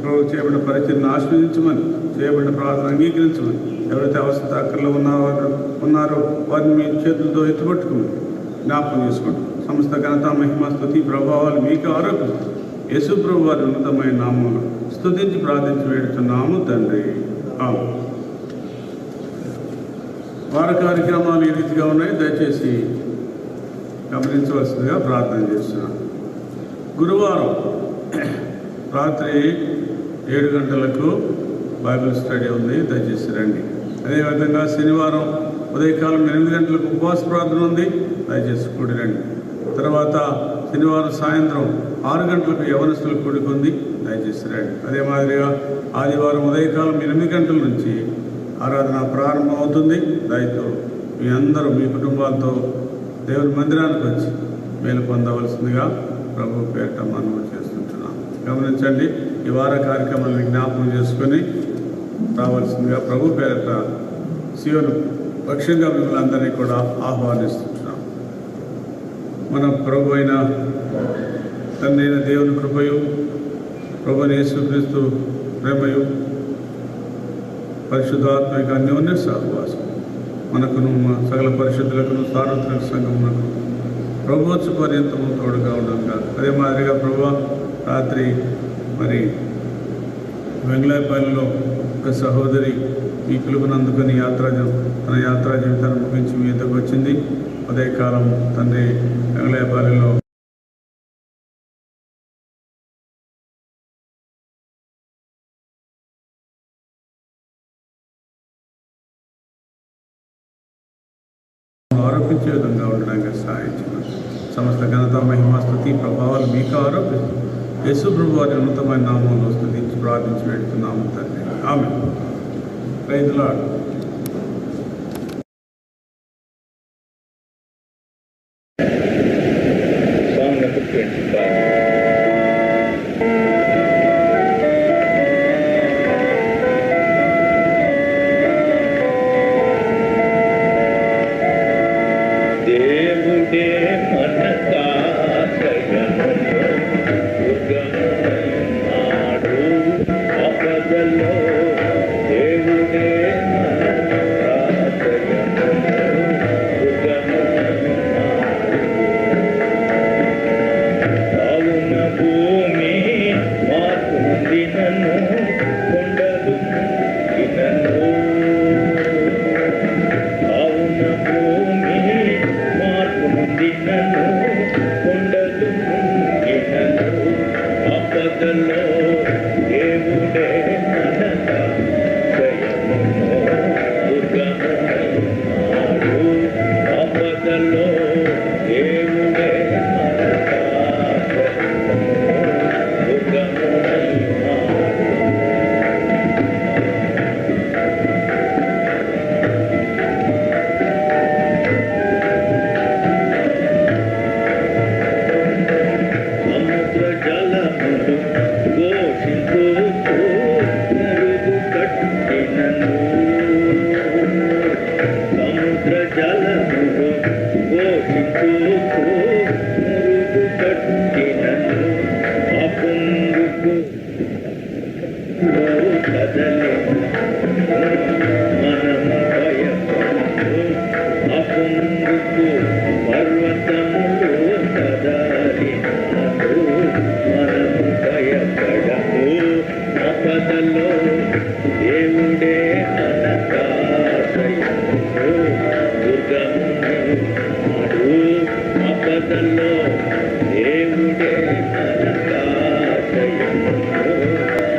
ప్రభు చేయబడిన పరిచయను ఆస్వాదించమని, చేయబడిన ప్రార్థన అంగీకరించమని, ఎవరైతే అవస్థ అక్కర్లో ఉన్నారో వారిని మీ చేతులతో ఎత్తుపట్టుకుని జ్ఞాపకం చేసుకుంటాం. సమస్త ఘనత, మహిమ, స్తుతి, ప్రభావాలు మీకు ఆరోగ్యం యేసు ప్రభు వారి ఉన్నతమైన నామంలో స్తుతించి ప్రార్థించి వేడుతున్నాము తండ్రి. వార కార్యక్రమాలు ఈ రీతిగా ఉన్నాయి, దయచేసి గమనించవలసిందిగా ప్రార్థన చేస్తున్నాను. గురువారం రాత్రి 7 గంటలకు బైబిల్ స్టడీ ఉంది, దయచేసి రండి. అదేవిధంగా శనివారం ఉదయకాలం 8 గంటలకు ఉపవాస ప్రార్థన ఉంది, దయచేసి కూడి రండి. తర్వాత శనివారం సాయంత్రం 6 గంటలకు యవనస్తుల కూడిక ఉంది, దయచేసి రండి. అదే మాదిరిగా ఆదివారం ఉదయకాలం 8 గంటల నుంచి ఆరాధన ప్రారంభం అవుతుంది. దయతో మీ అందరూ మీ కుటుంబాలతో దేవుని మందిరానికి వచ్చి మేలు పొందవలసిందిగా ప్రభు పేరిట మనవి చేస్తుంటున్నాం. గమనించండి, ఈ వార కార్యక్రమాలను జ్ఞాపకం చేసుకొని రావాల్సిందిగా ప్రభు పేరిట శివుని పక్షంగా మిమ్మల్ని అందరినీ కూడా ఆహ్వానిస్తుంటున్నాం. మన ప్రభు అయిన తండ్రి అయిన దేవుని కృపయు, ప్రభువైన యేసుక్రీస్తు ప్రేమయు, పరిశుద్ధాత్మిక అన్యోన్య సహవాసం మనకును సకల పరిశుద్ధులకును సార్వత్రిక సంఘమునకు ప్రభుత్వ పర్యంతము తోడుగా ఉండడం కాదు. అదే మాదిరిగా ప్రభు రాత్రి మరి వెంగళాయపల్లిలో ఒక సహోదరి ఈ పిలుపుని అందుకొని తన యాత్రా జీవితాన్ని ముగించి మీ దగ్గరకు వచ్చింది. ఉదయకాలం తండ్రి వెంగళాయపల్లిలో ఆరోపించే విధంగా ఉండడానికి సహాయించిన సమస్త ఘనత మహిమ స్తుతి ప్రభావాలు మీకు ఆరోపిస్తూ యేసు ప్రభు వారి ఉన్నతమైన నామంలో స్తుతించి ప్రార్థించి పెడుతున్నాము తండ్రి. Amen. Praise the lord. Song number 25. దేవుడే మనకాశ్రయము దుర్గమున్నాడు ఆపదలో. దేవుడే మనకాశ్రయము దుర్గమున్నాడు. కావున భూమి మార్పుందినను కొండలు మునిగినను. కావున భూమి మార్పుందినను కొండలు మునిగినను. ఆపదలో దేవుడే మనకాశ్రయమును దుర్గమున్నాడు. ఆపదలో దేవుడే సముద్ర జలములు ఘోషించు మురుగు కట్టినను. సముద్ర జలములు ఘోషించు మురుగు కట్టినను. ఆ పొంగుకు కదలెను మనము భయపడము. ఆ పొంగుకు పర్వతములు కదలినను మనము భయపడము. ఆపదలో దేవుడే మనకాశ్రయము దుర్గమున్నాడు. ఆపదలో దేవుడే మనకాశ్రయము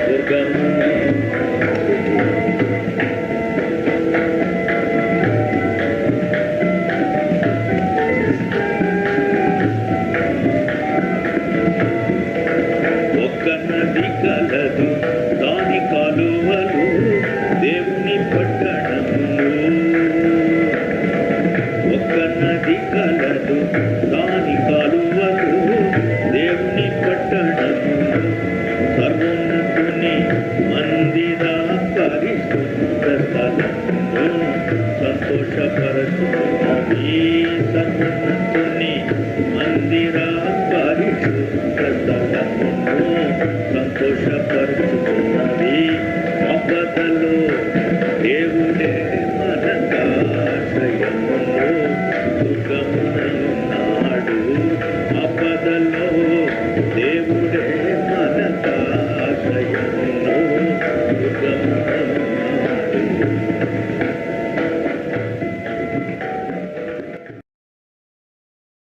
దుర్గమున్నాడు. ఒక్క నది కలదు దాని కాలువలు దేవుని పట్టణములు. ఒక్క నది కలదు దాని కాలువలు దేవుని పట్టణములు. సర్వోన్నతుని మందిర పరిశుద్ధ స్థలమును సంతోషపరచుకున్నది. సర్వోన్నతుని మందిర పరిశుద్ధ స్థలమును సంతోషపరచుకున్నది.